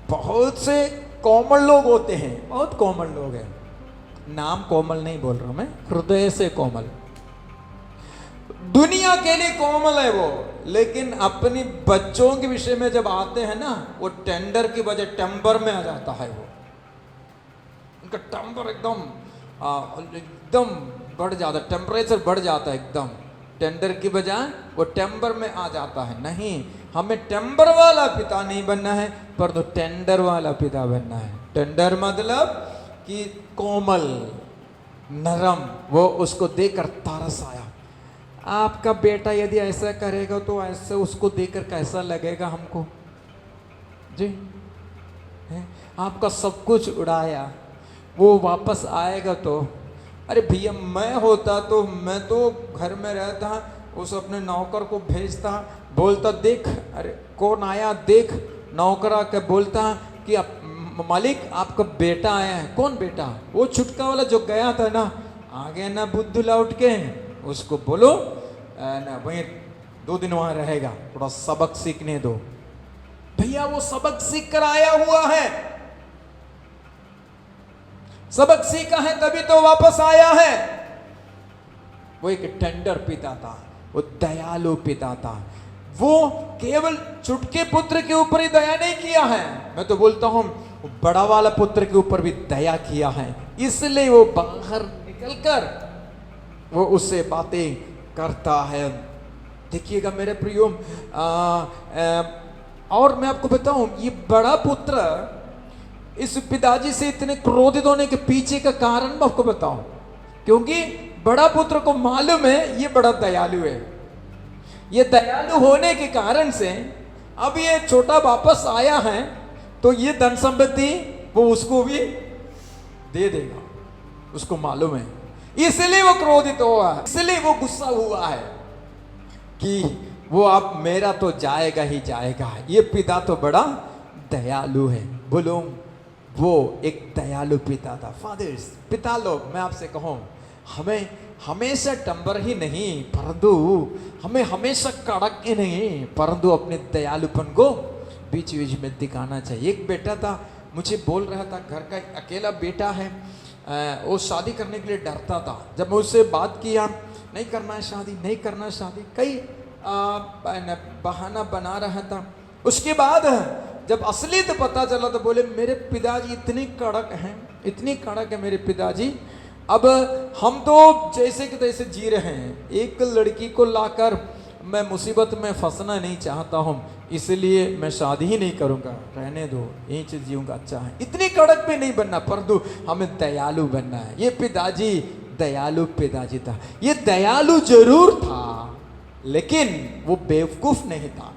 बहुत से कोमल लोग होते हैं, बहुत कोमल लोग हैं, नाम कोमल नहीं बोल रहा मैं, हृदय से कोमल। दुनिया के लिए कोमल है वो, लेकिन अपनी बच्चों के विषय में जब आते हैं ना, वो टेंडर की वजह टेम्पर में आ जाता है। वो उनका टेम्पर एकदम बढ़ जाता है, टेम्परेचर बढ़ जाता है एकदम। टेंडर की बजाय वो टेम्पर में आ जाता है। नहीं, हमें टेम्पर वाला पिता नहीं बनना है, पर तो टेंडर वाला पिता बनना है। टेंडर मतलब कि कोमल, नरम। वो उसको देखकर तरस आया। आपका बेटा यदि ऐसा करेगा तो ऐसे उसको देखकर कैसा लगेगा हमको जी? आपका सब कुछ उड़ाया, वो वापस आएगा तो, अरे भैया मैं होता तो मैं तो घर में रहता, उस अपने नौकर को भेजता, बोलता देख, अरे कौन आया देख, नौकर आके बोलता कि मालिक आपका बेटा आया है। कौन बेटा? वो छुटका वाला जो गया था ना, आ गया ना बुद्धू लौट के, उसको बोलो ना वहीं 2 दिन वहां रहेगा, थोड़ा सबक सीखने दो। भैया वो सबक सीख कर आया हुआ है, सबक सीखा है तभी तो वापस आया है। वो एक टेंडर पिता था, वो दयालु पिता था। वो केवल छुटके पुत्र के ऊपर ही दया नहीं किया है, मैं तो बोलता हूं बड़ा वाला पुत्र के ऊपर भी दया किया है। इसलिए वो बाहर निकलकर वो उससे बातें करता है। देखिएगा मेरे प्रियो, और मैं आपको बताऊं, ये बड़ा पुत्र इस पिताजी से इतने क्रोधित होने के पीछे का कारण मैं आपको बताऊं, क्योंकि बड़ा पुत्र को मालूम है ये बड़ा दयालु है। ये दयालु होने के कारण से अब ये छोटा वापस आया है, तो ये धन संपत्ति वो उसको भी दे देगा, उसको मालूम है। इसलिए वो क्रोधित हुआ है, इसलिए वो गुस्सा हुआ है कि वो अब मेरा तो जाएगा ही जाएगा। ये पिता तो बड़ा दयालु है। बोलो, वो एक दयालु पिता था। फादर्स, पिता लोग, मैं आपसे कहूं, हमें हमेशा टंबर ही नहीं, परंतु हमें हमेशा कड़क ही नहीं, परंतु अपने दयालुपन को बीच बीच में दिखाना चाहिए। एक बेटा था, मुझे बोल रहा था, घर का अकेला बेटा है, वो शादी करने के लिए डरता था। जब मैं उससे बात किया, नहीं करना है शादी, नहीं करना है शादी, कई बहाना बना रहा था। उसके बाद जब असलियत पता चला तो बोले मेरे पिताजी इतनी कड़क हैं, इतनी कड़क है मेरे पिताजी, अब हम तो जैसे कि तैसे जी रहे हैं। एक लड़की को लाकर मैं मुसीबत में फंसना नहीं चाहता हूँ, इसलिए मैं शादी ही नहीं करूँगा, रहने दो, यही चीज जीऊँगा, अच्छा है। इतनी कड़क भी नहीं बनना, परंतु हमें दयालु बनना है। ये पिताजी दयालु पिताजी था। ये दयालु जरूर था, लेकिन वो बेवकूफ नहीं था।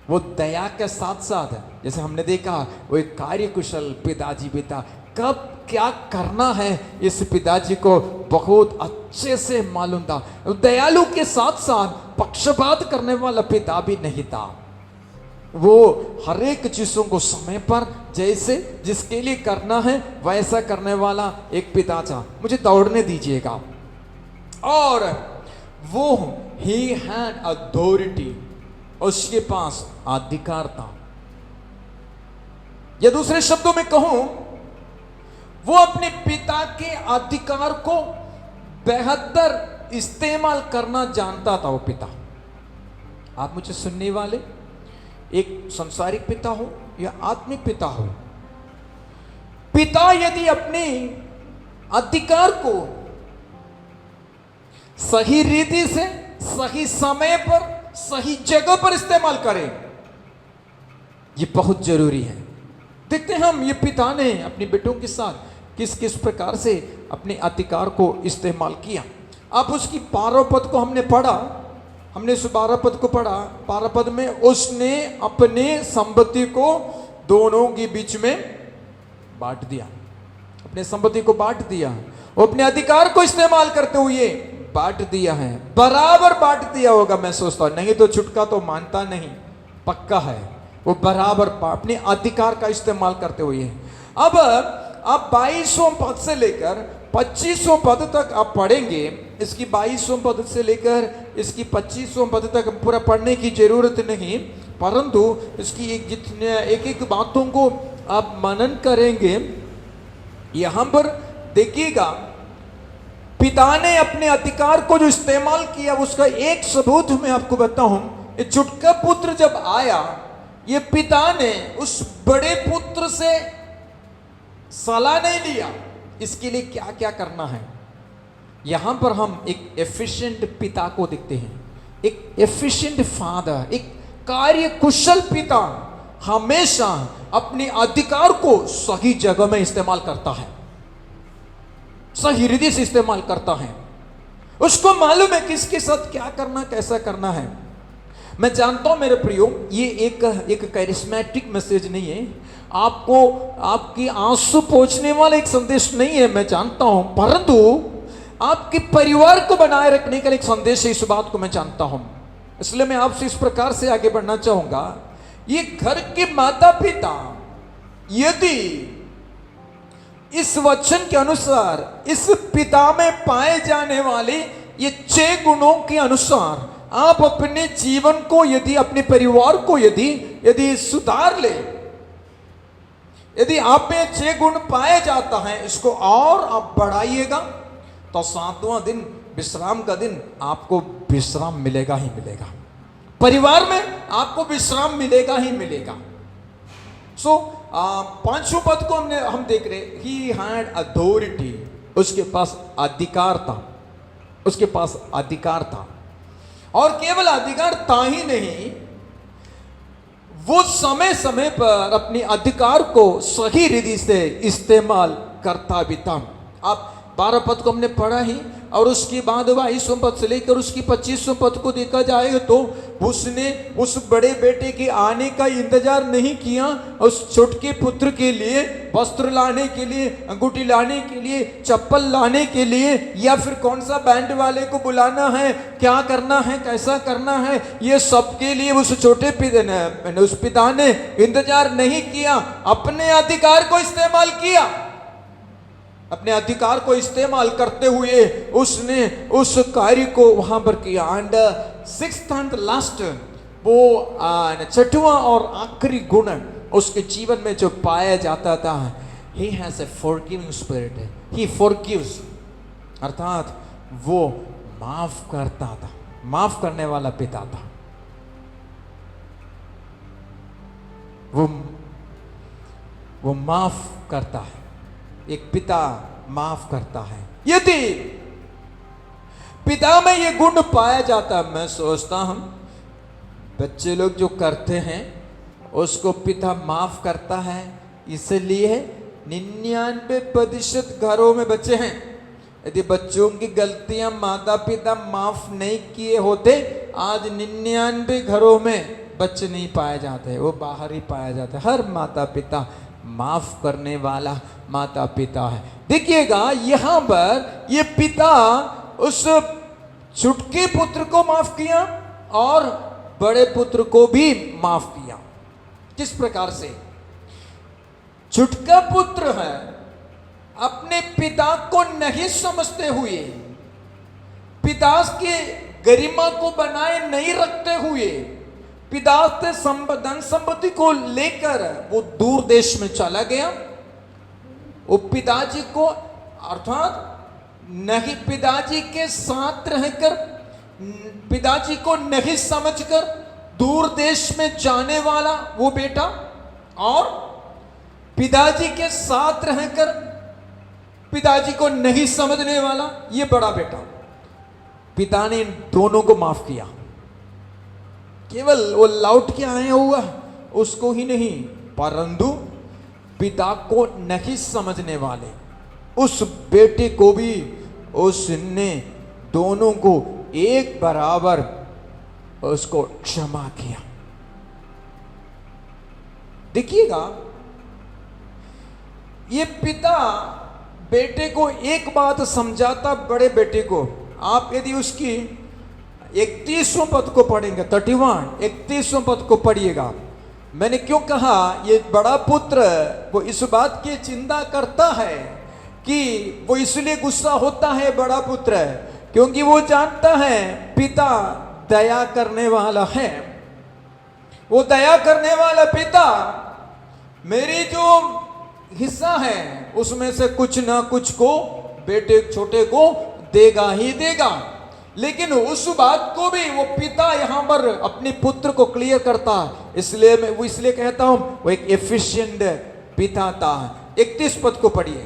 वो दया के साथ साथ, जैसे हमने देखा, वो एक कार्यकुशल पिताजी भी था। कब क्या करना है इस पिताजी को बहुत अच्छे से मालूम था। दयालु के साथ साथ पक्षपात करने वाला पिता भी नहीं था। वो हर एक चीजों को समय पर जैसे जिसके लिए करना है वैसा करने वाला एक पिता था। मुझे दौड़ने दीजिएगा। और वो he had authority, उसके पास अधिकार था। या दूसरे शब्दों में कहूं, वो अपने पिता के अधिकार को बेहतर इस्तेमाल करना जानता था। वो पिता, आप मुझे सुनने वाले, एक संसारिक पिता हो या आत्मिक पिता हो, पिता यदि अपने अधिकार को सही रीति से, सही समय पर, सही जगह पर इस्तेमाल करें, ये बहुत जरूरी है। देखते हैं हम ये पिता ने अपने बेटों के साथ किस किस प्रकार से अपने अधिकार को इस्तेमाल किया। आप उसकी 12 पद को हमने पढ़ा, हमने उस 12 पद को पढ़ा। 12 पद में उसने अपने संपत्ति को दोनों के बीच में बांट दिया, अपने संपत्ति को बांट दिया। वो अपने अधिकार को इस्तेमाल करते हुए बांट दिया है, बराबर बांट दिया होगा मैं सोचता हूं, नहीं तो छुटका तो मानता नहीं, पक्का है। वो बराबर अपने अधिकार का इस्तेमाल करते हुए। अब आप 22वां पद से लेकर 25वां पद तक आप पढ़ेंगे। इसकी 22वां पद से लेकर इसकी 25वां पद तक पूरा पढ़ने की जरूरत नहीं, परंतु इसकी एक एक बातों को आप मनन करेंगे। यहां पर देखिएगा, पिता ने अपने अधिकार को जो इस्तेमाल किया उसका एक सबूत मैं आपको बताऊं। ये छुटका पुत्र जब आया, ये पिता ने उस बड़े पुत्र से सलाह नहीं लिया इसके लिए क्या क्या करना है। यहां पर हम एक एफिशिएंट पिता को देखते हैं, एक एफिशिएंट फादर, एक कार्य कुशल पिता हमेशा अपने अधिकार को सही जगह में इस्तेमाल करता है, सही रीति से इस्तेमाल करता है। उसको मालूम है किसके साथ क्या करना, कैसा करना है। मैं जानता हूं मेरे प्रियो, ये एक कैरिस्मेटिक मैसेज नहीं है, आपको आपकी आंसू पोंछने वाला एक संदेश नहीं है, मैं जानता हूं, परंतु आपके परिवार को बनाए रखने का एक संदेश है, इस बात को मैं जानता हूं। इसलिए मैं आपसे इस प्रकार से आगे बढ़ना चाहूंगा। ये घर के माता पिता यदि इस वचन के अनुसार, इस पिता में पाए जाने वाले ये 6 गुणों के अनुसार आप अपने जीवन को, यदि अपने परिवार को यदि सुधार ले, यदि आप में 6 गुण पाए जाता है, इसको और आप बढ़ाइएगा, तो 7वां दिन, विश्राम का दिन, आपको विश्राम मिलेगा ही मिलेगा। परिवार में आपको विश्राम मिलेगा ही मिलेगा। सो 5वें पद को हम देख रहे, ही हैड अथॉरिटी, उसके पास अधिकार था, उसके पास अधिकार था। और केवल अधिकार था ही नहीं, वो समय समय पर अपने अधिकार को सही रीति से इस्तेमाल करता भी था। आप 12 पद को हमने पढ़ा ही, और उसके बाद 22वें पद से लेकर उसकी 25वें पद को देखा जाएगा तो उसने उस बड़े बेटे के आने का इंतजार नहीं किया। उस छोटे पुत्र के लिए वस्त्र लाने के लिए, अंगूठी लाने के लिए, चप्पल लाने के लिए, या फिर कौन सा बैंड वाले को बुलाना है, क्या करना है, कैसा करना है, ये सब के लिए उस छोटे पिता ने इंतजार नहीं किया, अपने अधिकार को इस्तेमाल किया। अपने अधिकार को इस्तेमाल करते हुए उसने उस कार्य को वहां पर किया। एंड 6th एंड लास्ट, वो 6वां और आखिरी गुण उसके जीवन में जो पाया जाता था, he has a forgiving spirit, he forgives, अर्थात वो माफ करता था, माफ करने वाला पिता था। वो माफ करता है, एक पिता माफ करता है। यदि पिता में ये गुण पाया जाता, मैं सोचता हूं बच्चे लोग जो करते हैं उसको पिता माफ करता है, इसलिए 99% घरों में बच्चे हैं। यदि बच्चों की गलतियां माता पिता माफ नहीं किए होते, आज 99 घरों में बच्चे नहीं पाए जाते, वो बाहर ही पाया जाता है। हर माता पिता माफ करने वाला माता पिता है। देखिएगा यहां पर ये पिता उस छुटके पुत्र को माफ किया और बड़े पुत्र को भी माफ किया। किस प्रकार से? छुटका पुत्र है, अपने पिता को नहीं समझते हुए, पिता के गरिमा को बनाए नहीं रखते हुए, पिता से धन संपत्ति को लेकर वो दूर देश में चला गया। वो पिताजी को अर्थात नहीं, पिताजी के साथ रहकर, पिताजी को नहीं समझकर दूर देश में जाने वाला वो बेटा, और पिताजी के साथ रहकर पिताजी को नहीं समझने वाला ये बड़ा बेटा। पिता ने इन दोनों को माफ किया। केवल वो लौट के आया हुआ उसको ही नहीं, परंतु पिता को नहीं समझने वाले उस बेटे को भी उसने दोनों को एक बराबर उसको क्षमा किया। देखिएगा, ये पिता बेटे को एक बात समझाता, बड़े बेटे को। आप यदि उसकी 31वें पद को पढ़ेंगे, 31वें पद को पढ़िएगा। मैंने क्यों कहा ये बड़ा पुत्र वो इस बात की चिंता करता है कि वो इसलिए गुस्सा होता है बड़ा पुत्र, क्योंकि वो जानता है पिता दया करने वाला है। वो दया करने वाला पिता मेरी जो हिस्सा है उसमें से कुछ ना कुछ को बेटे छोटे को देगा ही देगा। लेकिन उस बात को भी वो पिता यहां पर अपने पुत्र को क्लियर करता, इसलिए मैं वो इसलिए कहता हूं वो एक एफिशिएंट पिता था। 31 पद को पढ़िए।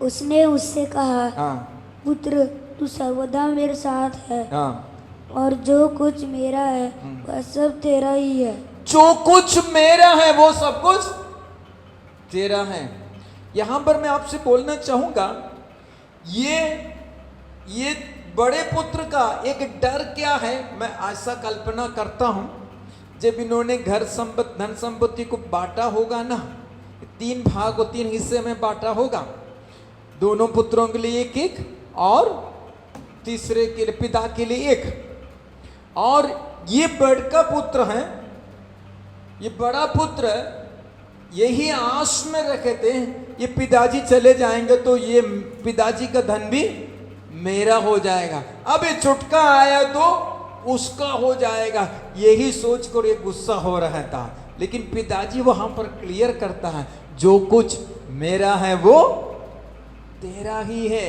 उसने उससे कहा, हाँ, पुत्र तू सर्वदा मेरे साथ है, हाँ, और जो कुछ मेरा है वह सब तेरा ही है। जो कुछ मेरा है वो सब कुछ तेरा है। यहां पर मैं आपसे बोलना चाहूंगा, ये बड़े पुत्र का एक डर क्या है, मैं ऐसा कल्पना करता हूं, जब इन्होंने घर संपत्ति धन संपत्ति को बांटा होगा ना, 3 भाग को 3 हिस्से में बांटा होगा, दोनों पुत्रों के लिए एक एक और तीसरे के लिए पिता के लिए एक। और ये बड़ा पुत्र है, ये बड़ा पुत्र यही आस में रखे थे ये पिताजी चले जाएंगे तो ये पिताजी का धन भी मेरा हो जाएगा, अब ये छुटका आया तो उसका हो जाएगा, यही सोचकर ये गुस्सा हो रहा था। लेकिन पिताजी वहां पर क्लियर करता है, जो कुछ मेरा है वो तेरा ही है,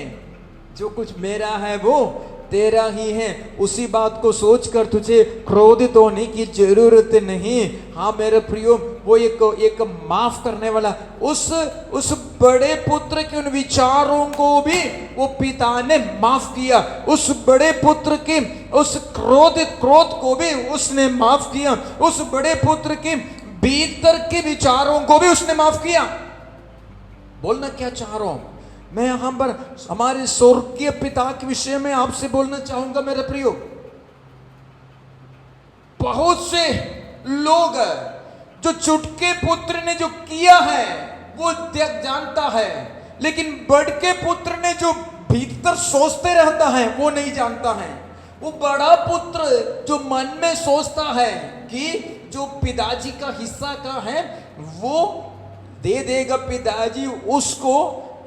जो कुछ मेरा है वो तेरा ही है। उसी बात को सोचकर तुझे क्रोधित होने की जरूरत नहीं। हाँ मेरे प्रियो, वो एक माफ करने वाला, उस बड़े पुत्र के उन विचारों को भी वो पिता ने माफ किया। उस बड़े पुत्र के उस क्रोध को भी उसने माफ किया। उस बड़े पुत्र के भीतर के विचारों को भी उसने माफ किया। बोलना क्या चाह रहा हूं मैं, यहां पर हमारे स्वर्गीय पिता के विषय में आपसे बोलना चाहूंगा मेरे प्रियो। बहुत से लोग जो छुटके पुत्र ने जो किया है वो जानता है, लेकिन बड़के पुत्र ने जो भीतर सोचते रहता है वो नहीं जानता है। वो बड़ा पुत्र जो मन में सोचता है कि जो पिताजी का हिस्सा का है वो दे देगा पिताजी उसको,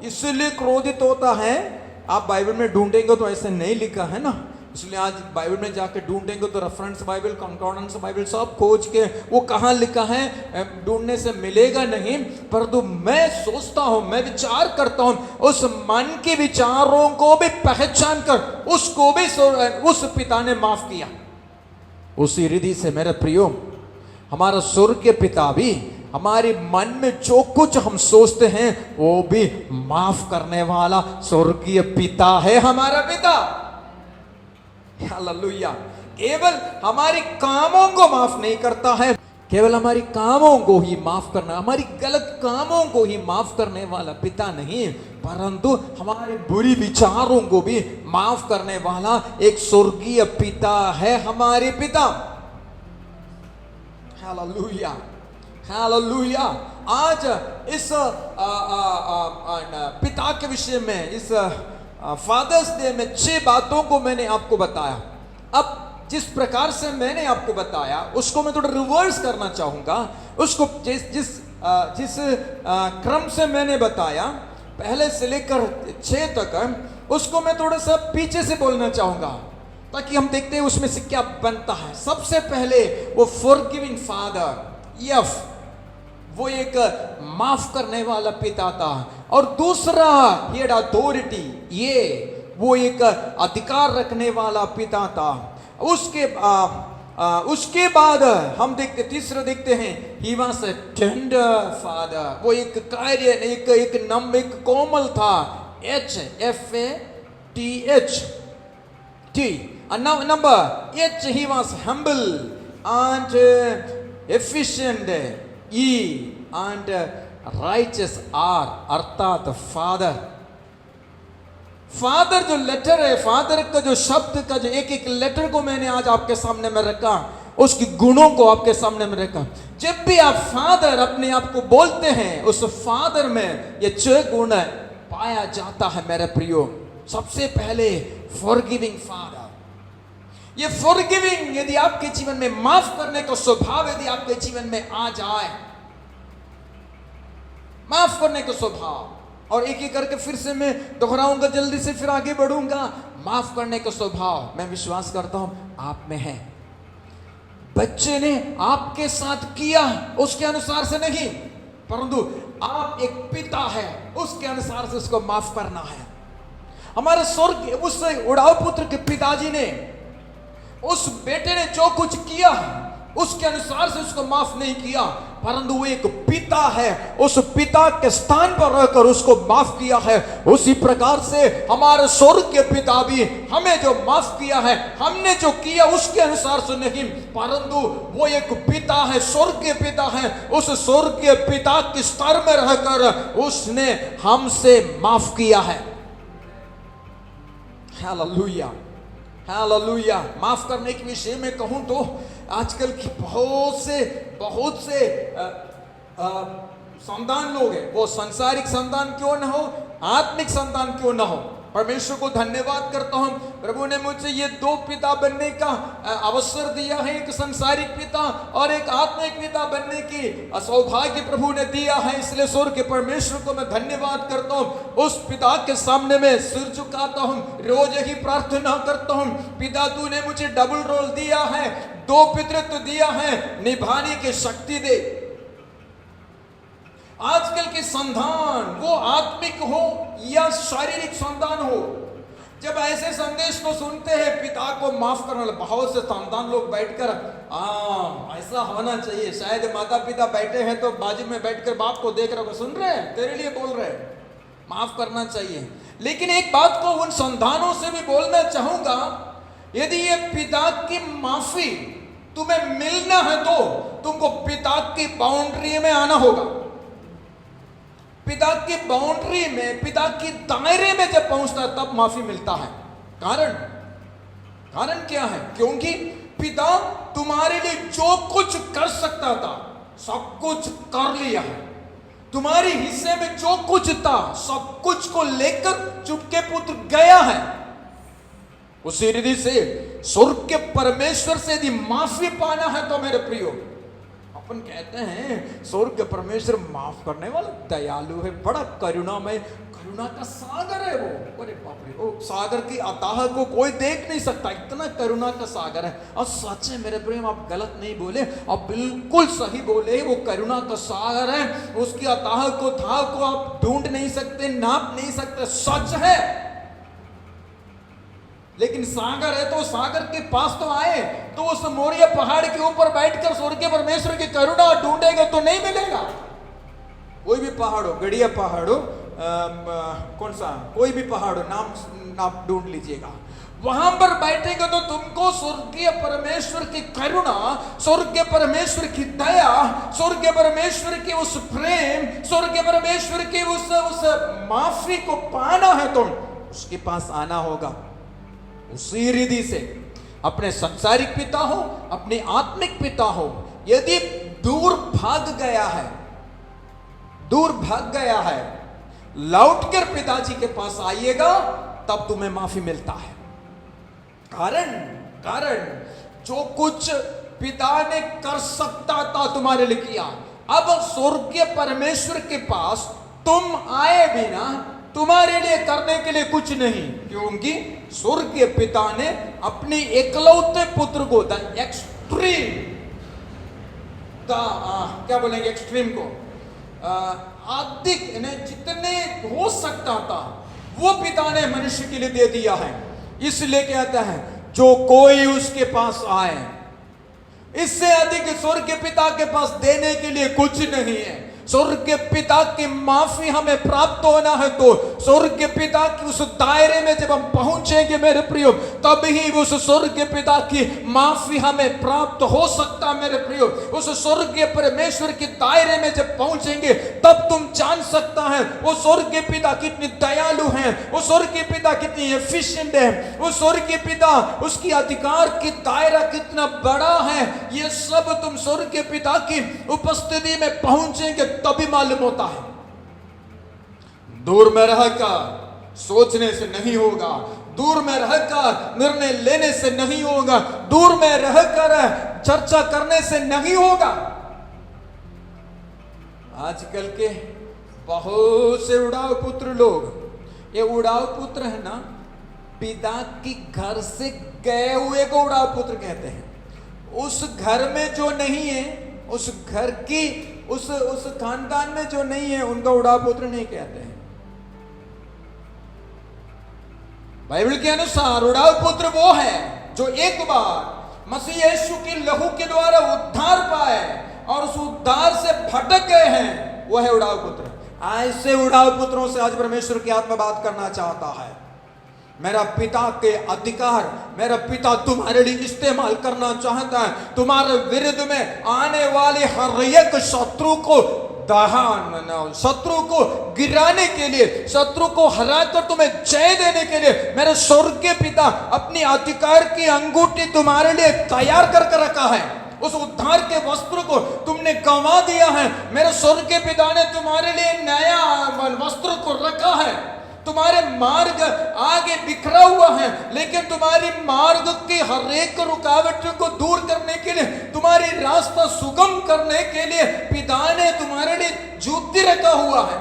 इसलिए क्रोधित होता है। आप बाइबल में ढूंढेंगे तो ऐसे नहीं लिखा है ना, इसलिए आज बाइबल में जाके ढूंढेंगे तो रेफरेंस बाइबल, कॉन्कॉर्डेंस बाइबल सब खोज के वो कहाँ लिखा है ढूंढने से मिलेगा नहीं। परंतु मैं सोचता हूं, मैं विचार करता हूं, उस मन के विचारों को भी पहचान कर उसको भी उस पिता ने माफ किया। उसी रिधि से मेरे प्रियो, हमारा स्वर्गीय पिता भी हमारे मन में जो कुछ हम सोचते हैं वो भी माफ करने वाला स्वर्गीय पिता है हमारा पिता। हालेलुया। केवल हमारे कामों को माफ नहीं करता है, केवल हमारी कामों को ही माफ करना, हमारी गलत कामों को ही माफ करने वाला पिता नहीं, परंतु हमारे बुरी विचारों को भी माफ करने वाला एक स्वर्गीय पिता है हमारे पिता। Hallelujah, hallelujah. आज इस पिता के विषय में, इस फादर्स डे में 6 बातों को मैंने आपको बताया। अब जिस प्रकार से मैंने आपको बताया उसको मैं थोड़ा रिवर्स करना चाहूंगा। उसको जिस क्रम से मैंने बताया पहले से लेकर 6 तक, उसको मैं थोड़ा सा पीछे से बोलना चाहूंगा ताकि हम देखते हैं उसमें से क्या बनता है। सबसे पहले वो फॉरगिविंग फादर, यफ, वो एक माफ करने वाला पिता था। और दूसरा ही हैड अथॉरिटी, ये वो एक अधिकार रखने वाला पिता था। उसके बाद हम देखते, तीसरा देखते हैं he was a tender father, वो एक कार्य एक कोमल था, HFATH। number H, he was humble and efficient, E and righteous R, अर्थात फादर। फादर जो लेटर है, फादर का जो शब्द का जो एक लेटर को मैंने आज आपके सामने में रखा, उसकी गुणों को आपके सामने में रखा। जब भी आप फादर अपने आप को बोलते हैं, उस फादर में ये 6 गुण पाया जाता है मेरे प्रियो। सबसे पहले फॉरगिविंग फादर, ये फॉरगिविंग यदि आपके जीवन में, माफ करने का स्वभाव यदि आपके जीवन में आ जाए, माफ करने का स्वभाव, और एक एक करके फिर से मैं दोहराऊंगा, जल्दी से फिर आगे बढ़ूंगा। माफ करने का स्वभाव मैं विश्वास करता हूं आप में है। बच्चे ने आपके साथ किया उसके अनुसार से नहीं, परंतु आप एक पिता है, उसके अनुसार से उसको माफ करना है। हमारे स्वर्ग उस उड़ाऊ पुत्र के पिताजी ने उस बेटे ने जो कुछ किया उसके अनुसार से उसको माफ नहीं किया, परंतु वो एक पिता है, उस पिता के स्थान पर रहकर उसको माफ किया है। उसी प्रकार से हमारे स्वर्ग के पिता भी हमें जो माफ किया है, हमने जो किया उसके अनुसार से नहीं, परंतु वो एक पिता है, स्वर्ग के पिता है। उस स्वर्ग के पिता के स्तर में रहकर उसने हमसे माफ किया है। Hallelujah, hallelujah. माफ करने के विषय में कहूं तो आजकल की बहुत से संतान लोग हैं, वो सांसारिक संतान क्यों ना हो, आत्मिक संतान क्यों ना हो, परमेश्वर को धन्यवाद करता हूं, प्रभु ने मुझे ये 2 पिता बनने का अवसर दिया है, एक संसारिक पिता और एक आत्मिक पिता बनने की सौभाग्य प्रभु ने दिया है। इसलिए स्वर्ग के परमेश्वर को मैं धन्यवाद करता हूं। उस पिता के सामने मैं सिर झुकाता हूं, रोज ही प्रार्थना करता हूं, पिता तूने मुझे डबल रोल दिया है, 2 पितृत्व दिया है, निभाने की शक्ति दे। आजकल के संतान वो आत्मिक हो या शारीरिक संतान हो, जब ऐसे संदेश को सुनते हैं पिता को माफ करना, बहुत से संतान लोग बैठकर ऐसा होना चाहिए, शायद माता पिता बैठे हैं तो बाजू में बैठकर बाप को देख रहे हो, सुन रहे हैं, तेरे लिए बोल रहे हैं, माफ करना चाहिए। लेकिन एक बात को उन संतानों से भी बोलना चाहूंगा, यदि ये पिता की माफी तुम्हें मिलना है तो तुमको पिता की बाउंड्री में आना होगा। पिता की बाउंड्री में, पिता की दायरे में जब पहुंचता है तब माफी मिलता है। कारण क्या है? क्योंकि पिता तुम्हारे लिए जो कुछ कर सकता था सब कुछ कर लिया है, तुम्हारे हिस्से में जो कुछ था सब कुछ को लेकर चुपके पुत्र गया है। उसी रीति से स्वर्ग के परमेश्वर से यदि माफी पाना है तो मेरे प्रियो, अपन कहते हैं स्वर्ग के परमेश्वर माफ करने वाला दयालु है, बड़ा करुणामय, करुणा का सागर है वो। अरे बाप रे, वो सागर की अथाह को कोई देख नहीं सकता, इतना करुणा का सागर है। और सच है मेरे प्रेम, आप गलत नहीं बोले, आप बिल्कुल सही बोले, वो करुणा का सागर है, उसकी अथाह को आप ढूंढ नहीं सकते, नाप नहीं सकते, सच है। लेकिन सागर है तो सागर के पास तो आए, तो उस मोरिया पहाड़ के ऊपर बैठकर स्वर्गीय परमेश्वर की करुणा ढूंढेगा तो नहीं मिलेगा। कोई भी पहाड़ हो, गड़िया पहाड़ हो, कौन सा कोई भी पहाड़ हो, नाम आप ढूंढ लीजिएगा, वहां पर बैठेगा तो तुमको स्वर्गीय परमेश्वर की करुणा, स्वर्गीय परमेश्वर की दया, स्वर्गीय परमेश्वर की उस प्रेम, स्वर्गीय परमेश्वर की उस माफी को पाना है तो उसके पास आना होगा। उसी रीति से अपने संसारिक पिता हो, अपने आत्मिक पिता हो, यदि दूर भाग गया है, लौटकर पिताजी के पास आइएगा तब तुम्हें माफी मिलता है। कारण जो कुछ पिता ने कर सकता था तुम्हारे लिए किया। अब स्वर्गीय परमेश्वर के पास तुम आए बिना तुम्हारे लिए करने के लिए कुछ नहीं, क्योंकि स्वर्गीय पिता ने अपने एकलौते पुत्र को द एक्सट्रीम, क्या बोलेंगे एक्सट्रीम को, अधिक जितने हो सकता था वो पिता ने मनुष्य के लिए दे दिया है। इसलिए कहता है जो कोई उसके पास आए, इससे अधिक स्वर्ग के पिता के पास देने के लिए कुछ नहीं है। स्वर्ग के पिता की माफी हमें प्राप्त होना है तो स्वर्ग के पिता की उस दायरे में जब हम पहुंचेंगे मेरे प्रियो, तब ही उस स्वर्ग के पिता की माफी हमें प्राप्त हो सकता मेरे प्रियो। उस स्वर्ग के परमेश्वर के दायरे में जब पहुंचेंगे तब तुम जान सकता है वो स्वर्ग के पिता कितनी दयालु हैं, वो स्वर्ग के पिता कितनी एफिशिएंट है, वो स्वर्ग के पिता उसकी अधिकार की दायरा कितना बड़ा है। ये सब तुम स्वर्ग के पिता की उपस्थिति में पहुंचेंगे तभी मालूम होता है। दूर में रहकर सोचने से नहीं होगा, दूर में रहकर निर्णय लेने से नहीं होगा, दूर में रहकर चर्चा करने से नहीं होगा। आजकल के बहुत से उड़ाव पुत्र लोग, ये उड़ाव पुत्र है ना, पिता की घर से गए हुए को उड़ाव पुत्र कहते हैं। उस घर में जो नहीं है, उस घर की उस खानदान में जो नहीं है, उनका उड़ाव पुत्र नहीं कहते हैं। बाइबल के अनुसार उड़ाव पुत्र वो है जो एक बार मसीह यीशु की लहू के द्वारा उद्धार पाए और उस उद्धार से भटक गए हैं, वो है उड़ाव पुत्र। ऐसे उड़ाव पुत्रों से आज परमेश्वर की आत्मा बात करना चाहता है। मेरा पिता के अधिकार मेरा पिता तुम्हारे लिए इस्तेमाल करना चाहता है। तुम्हारे विरुद्ध में आने वाले हर एक शत्रु को शत्रु को गिराने के लिए, शत्रु को हराकर तुम्हें जय देने के लिए मेरे स्वर्गीय पिता अपनी अधिकार की अंगूठी तुम्हारे लिए तैयार करके रखा है। उस उद्धार के वस्त्र को तुमने गंवा दिया है, मेरे स्वर्गीय पिता ने तुम्हारे लिए नया वस्त्र को रखा है। तुम्हारे मार्ग आगे बिखरा हुआ है, लेकिन तुम्हारी मार्ग की हर एक रुकावटों को दूर करने के लिए, तुम्हारी रास्ता सुगम करने के लिए पिता ने तुम्हारे लिए युद्ध रखा हुआ है।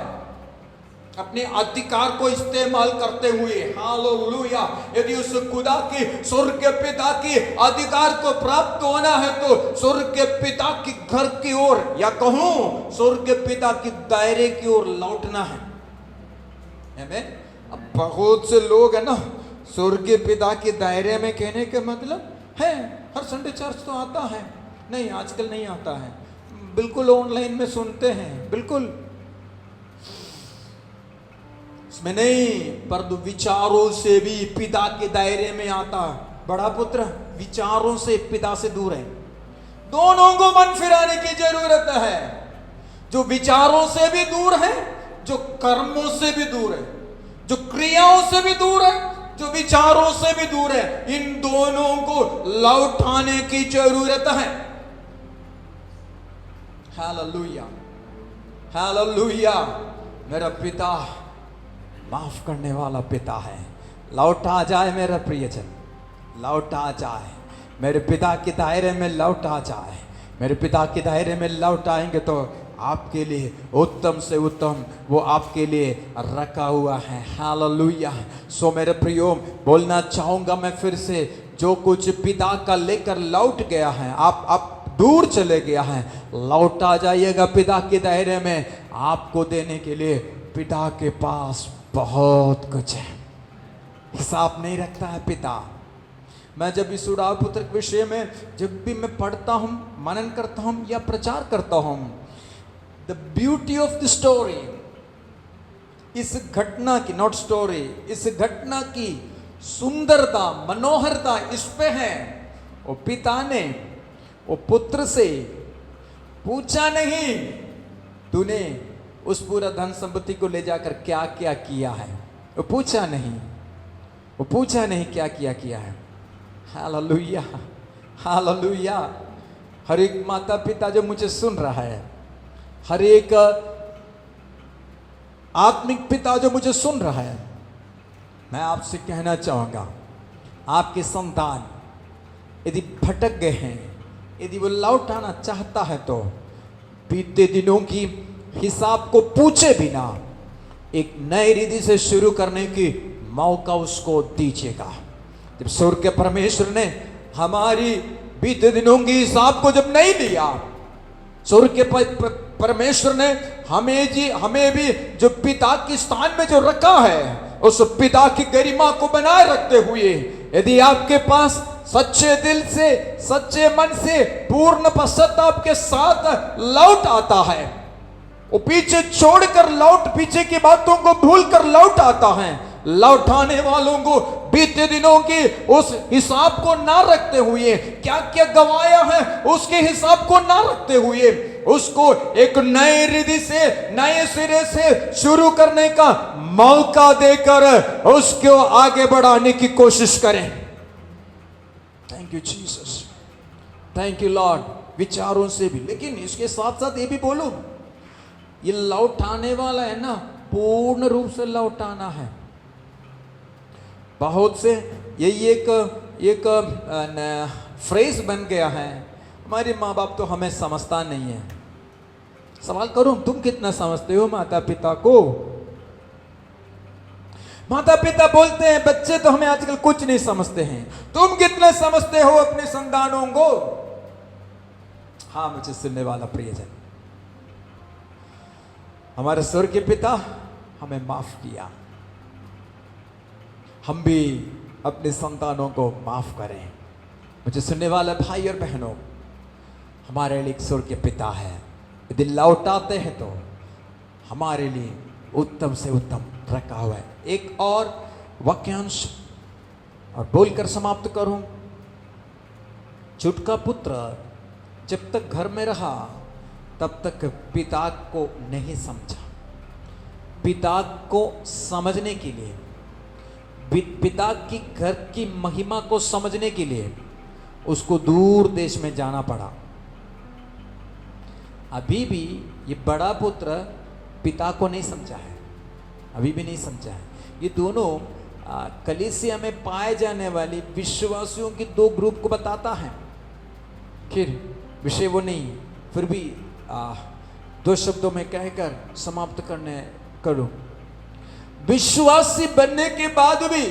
अपने अधिकार को इस्तेमाल करते हुए, हालेलुया, यदि उस खुदा की स्वर्ग के पिता की अधिकार को प्राप्त होना है तो स्वर्ग के पिता की घर की ओर, या कहूं स्वर्ग के पिता की दायरे की ओर लौटना है। अब बहुत से लोग है ना, स्वर्गीय पिता के दायरे में कहने का मतलब है हर संडे चर्च तो आता है, नहीं आजकल नहीं आता है, बिल्कुल ऑनलाइन में सुनते हैं, बिल्कुल इसमें नहीं, पर विचारों से भी पिता के दायरे में आता। बड़ा पुत्र विचारों से पिता से दूर है, दोनों को मन फिराने की जरूरत है। जो विचारों से भी दूर है, जो कर्मों से भी दूर है, जो क्रियाओं से भी दूर है, जो विचारों से भी दूर है, इन दोनों को लौटाने की जरूरत है। Hallelujah, hallelujah. मेरा पिता माफ करने वाला पिता है। लौटा जाए मेरा प्रियजन, लौटा जाए मेरे पिता के दायरे में, लौटा जाए मेरे पिता के दायरे में। लौटाएंगे तो आपके लिए उत्तम से उत्तम वो आपके लिए रखा हुआ है। हालेलुया। सो मेरे प्रियो, बोलना चाहूंगा मैं फिर से, जो कुछ पिता का लेकर लौट गया है, आप दूर चले गया है, लौटा जाइएगा पिता के दायरे में। आपको देने के लिए पिता के पास बहुत कुछ है, हिसाब नहीं रखता है पिता। मैं जब इस उड़ाव पुत्र के विषय में जब भी मैं पढ़ता हूं, मनन करता हूं या प्रचार करता हूं, the beauty of the story, इस घटना की, नॉट स्टोरी, इस घटना की सुंदरता, मनोहरता इस पे है। वो पिता ने वो पुत्र से पूछा नहीं तूने उस पूरा धन संपत्ति को ले जाकर क्या क्या किया है, वो पूछा नहीं, वो पूछा नहीं क्या क्या किया है। Hallelujah, hallelujah. हर एक माता पिता जो मुझे सुन रहा है, हर एक आत्मिक पिता जो मुझे सुन रहा है, मैं आपसे कहना चाहूंगा, आपके संतान यदि भटक गए हैं, यदि वो लौट आना चाहता है तो बीते दिनों की हिसाब को पूछे बिना एक नई रिधि से शुरू करने की मौका उसको दीजिएगा। जब स्वर्ग के परमेश्वर ने हमारी बीते दिनों की हिसाब को जब नहीं लिया, स्वर्ग के परमेश्वर ने हमें भी जो पिता के स्थान में जो रखा है, उस पिता की गरिमा को बनाए रखते हुए यदि आपके पास सच्चे दिल से, सच्चे मन से, पूर्ण पश्चाताप के साथ लौट आता है, वो पीछे छोड़कर पीछे की बातों को भूलकर लौट आता है, लौटाने वालों को बीते दिनों की उस हिसाब को ना रखते हुए, क्या क्या गवाया है उसके हिसाब को ना रखते हुए, उसको एक नई रिधि से, नए सिरे से शुरू करने का मौका देकर उसको आगे बढ़ाने की कोशिश करें। Thank you Jesus, thank you Lord. विचारों से भी, लेकिन इसके साथ साथ ये भी बोलो, ये लौटाने वाला है ना, पूर्ण रूप से लौटाना है। बहुत से यही एक फ्रेज बन गया है, हमारे माँ बाप तो हमें समझता नहीं है। सवाल करूं, तुम कितना समझते हो माता पिता को? माता पिता बोलते हैं बच्चे तो हमें आजकल कुछ नहीं समझते हैं, तुम कितना समझते हो अपने संतानों को? हाँ मुझे सुनने वाला प्रियजन, हमारे स्वर्ग के पिता हमें माफ किया, हम भी अपने संतानों को माफ करें। मुझे सुनने वाले भाई और बहनों, हमारे लिए एक स्वर्ग के पिता है, यदि लौटाते हैं तो हमारे लिए उत्तम से उत्तम रखा हुआ है। एक और वाक्यांश और बोलकर समाप्त करूं। छुटका पुत्र जब तक घर में रहा तब तक पिता को नहीं समझा। पिता को समझने के लिए, पिता की घर की महिमा को समझने के लिए उसको दूर देश में जाना पड़ा। अभी भी ये बड़ा पुत्र पिता को नहीं समझा है, अभी भी नहीं समझा है। ये दोनों कलीसिया में पाए जाने वाली विश्वासियों की दो ग्रुप को बताता है। फिर विषय वो नहीं, फिर भी दो शब्दों में कहकर समाप्त करूं। विश्वासी बनने के बाद भी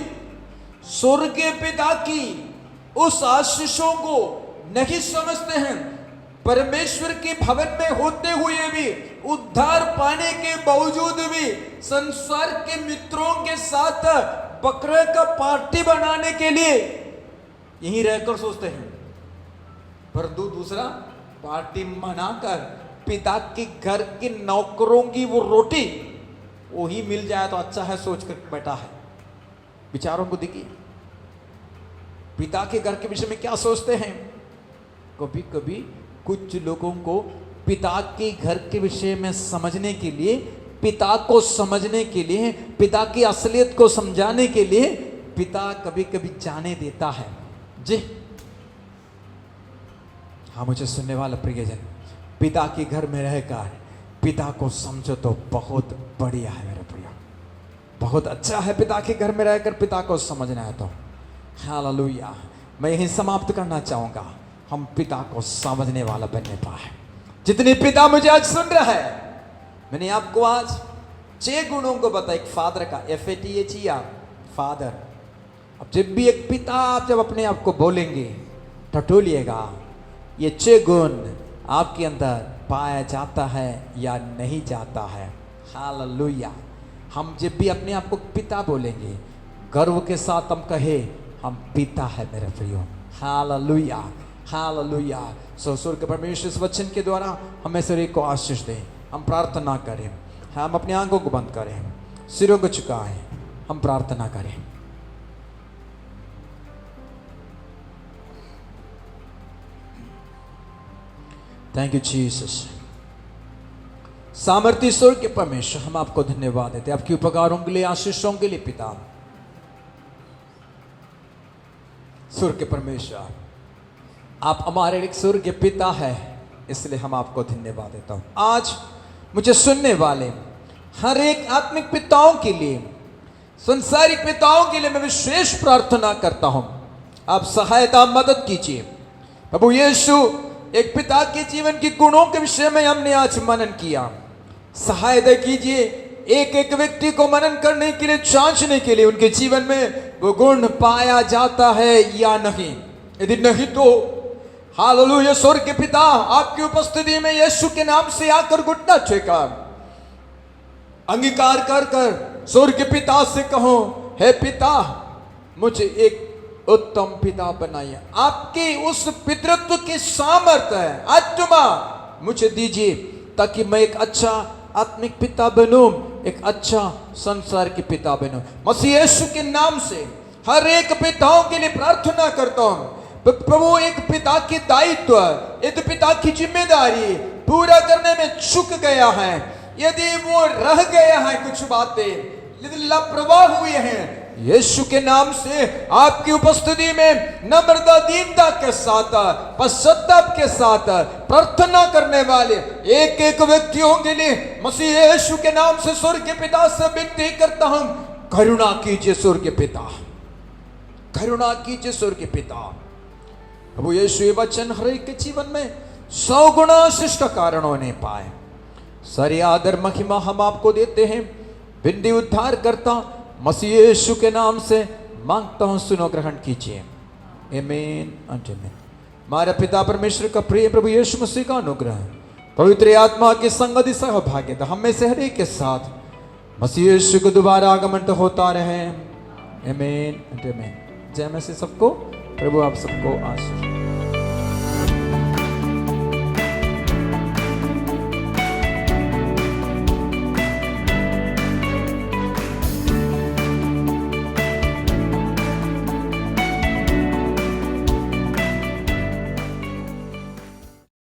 स्वर्गीय पिता की उस आशीषों को नहीं समझते हैं। परमेश्वर के भवन में होते हुए भी, उद्धार पाने के बावजूद भी संसार के मित्रों के साथ बकरे का पार्टी बनाने के लिए यहीं रहकर सोचते हैं, परंतु दूसरा पार्टी मनाकर पिता के घर के नौकरों की वो रोटी वही मिल जाए तो अच्छा है सोचकर बैठा है। विचारों को देखिए, पिता के घर के विषय में क्या सोचते हैं। कभी कभी कुछ लोगों को पिता के घर के विषय में समझने के लिए, पिता को समझने के लिए, पिता की असलियत को समझाने के लिए पिता कभी कभी जाने देता है। जी हाँ, मुझे सुनने वाला प्रियजन, पिता के घर में रहकर पिता को समझो तो बहुत बढ़िया है मेरे प्रिय, बहुत अच्छा है पिता के घर में रहकर पिता को समझना है तो। हालेलुया। मैं यही समाप्त करना चाहूंगा, हम पिता को समझने वाला बनने पाए। जितने पिता मुझे आज सुन रहा है, मैंने आपको आज 6 गुणों को बताया एक फादर का, FATHER फादर। अब जब भी एक पिता आप जब अपने आप को बोलेंगे, टटोलिएगा ये 6 गुण आपके अंदर पाया जाता है या नहीं जाता है। हालेलुया। हम जब भी अपने आप को पिता बोलेंगे, गर्व के साथ हम कहे हम पिता है मेरे प्रियो। Hallelujah, hallelujah. स्वर्ग के परमेश्वर इस वचन के द्वारा हमें शरीर को आशीष दें। हम प्रार्थना करें, हम अपनी आंखों को बंद करें, सिरों को झुकाएं, हम प्रार्थना करें। Thank you Jesus. सामर्थ्य स्वर्ग के परमेश्वर, हम आपको धन्यवाद देते हैं आपके उपकारों के लिए, आशीषों के लिए। पिता स्वर्ग के परमेश्वर, आप हमारे एक स्वर्ग के पिता है, इसलिए हम आपको धन्यवाद देता हूं। आज मुझे सुनने वाले हर एक आत्मिक पिताओं के लिए, संसारिक पिताओं के लिए मैं विशेष प्रार्थना करता हूं। आप सहायता मदद कीजिए। प्रभु यीशु, एक पिता के जीवन के गुणों के विषय में हमने आज मनन किया। सहायता कीजिए एक एक व्यक्ति को मनन करने के लिए, जांचने के लिए उनके जीवन में वो गुण पाया जाता है या नहीं। यदि नहीं तो हालेलुया, स्वर्ग के पिता आपकी उपस्थिति में यीशु के नाम से आकर घुटना टेका अंगीकार कर कर स्वर्ग के पिता से कहो, हे पिता, मुझे एक उत्तम पिता बनाइए। आपकी उस पितृत्व की सामर्थ्य आत्मा मुझे दीजिए, ताकि मैं एक अच्छा आत्मिक पिता बनूं, एक अच्छा संसार के पिता बनूं। मसीह यीशु के नाम से हर एक पिताओं के लिए प्रार्थना करता हूं। प्रभु, एक पिता की दायित्व, एक पिता की जिम्मेदारी पूरा करने में चूक गया है, यदि वो रह गया है कुछ बातें, यदि लापरवाह हुए हैं, यीशु के नाम से आपकी उपस्थिति में नम्रता, दीनता के साथ, पश्चाताप के साथ प्रार्थना करने वाले एक एक व्यक्तियों के लिए मसीह यीशु के नाम से स्वर्ग के पिता से विनती करता हूं, करुणा कीजिए स्वर्ग के पिता, करुणा कीजिए स्वर्ग के पिता। प्रभु यीशु, ये वचन हर एक के जीवन में 100 गुना शिष्ट कारण होने पाए। सारी आदर महिमा हम आपको देते हैं। बिंदी उद्धार करता मसीह यीशु के नाम से मांगता हूं, सुनो, ग्रहण कीजिए। आमीन, आमीन। हमारे पिता परमेश्वर का प्रिय प्रभु यीशु मसीह का अनुग्रह, पवित्र आत्मा की संगति सहभागिता हम में से हर एक के साथ मसीह यीशु को दोबारा आगमन होता रहे। आमीन, आमीन। जय मसीह सबको। प्रभु आप सबको आशीष।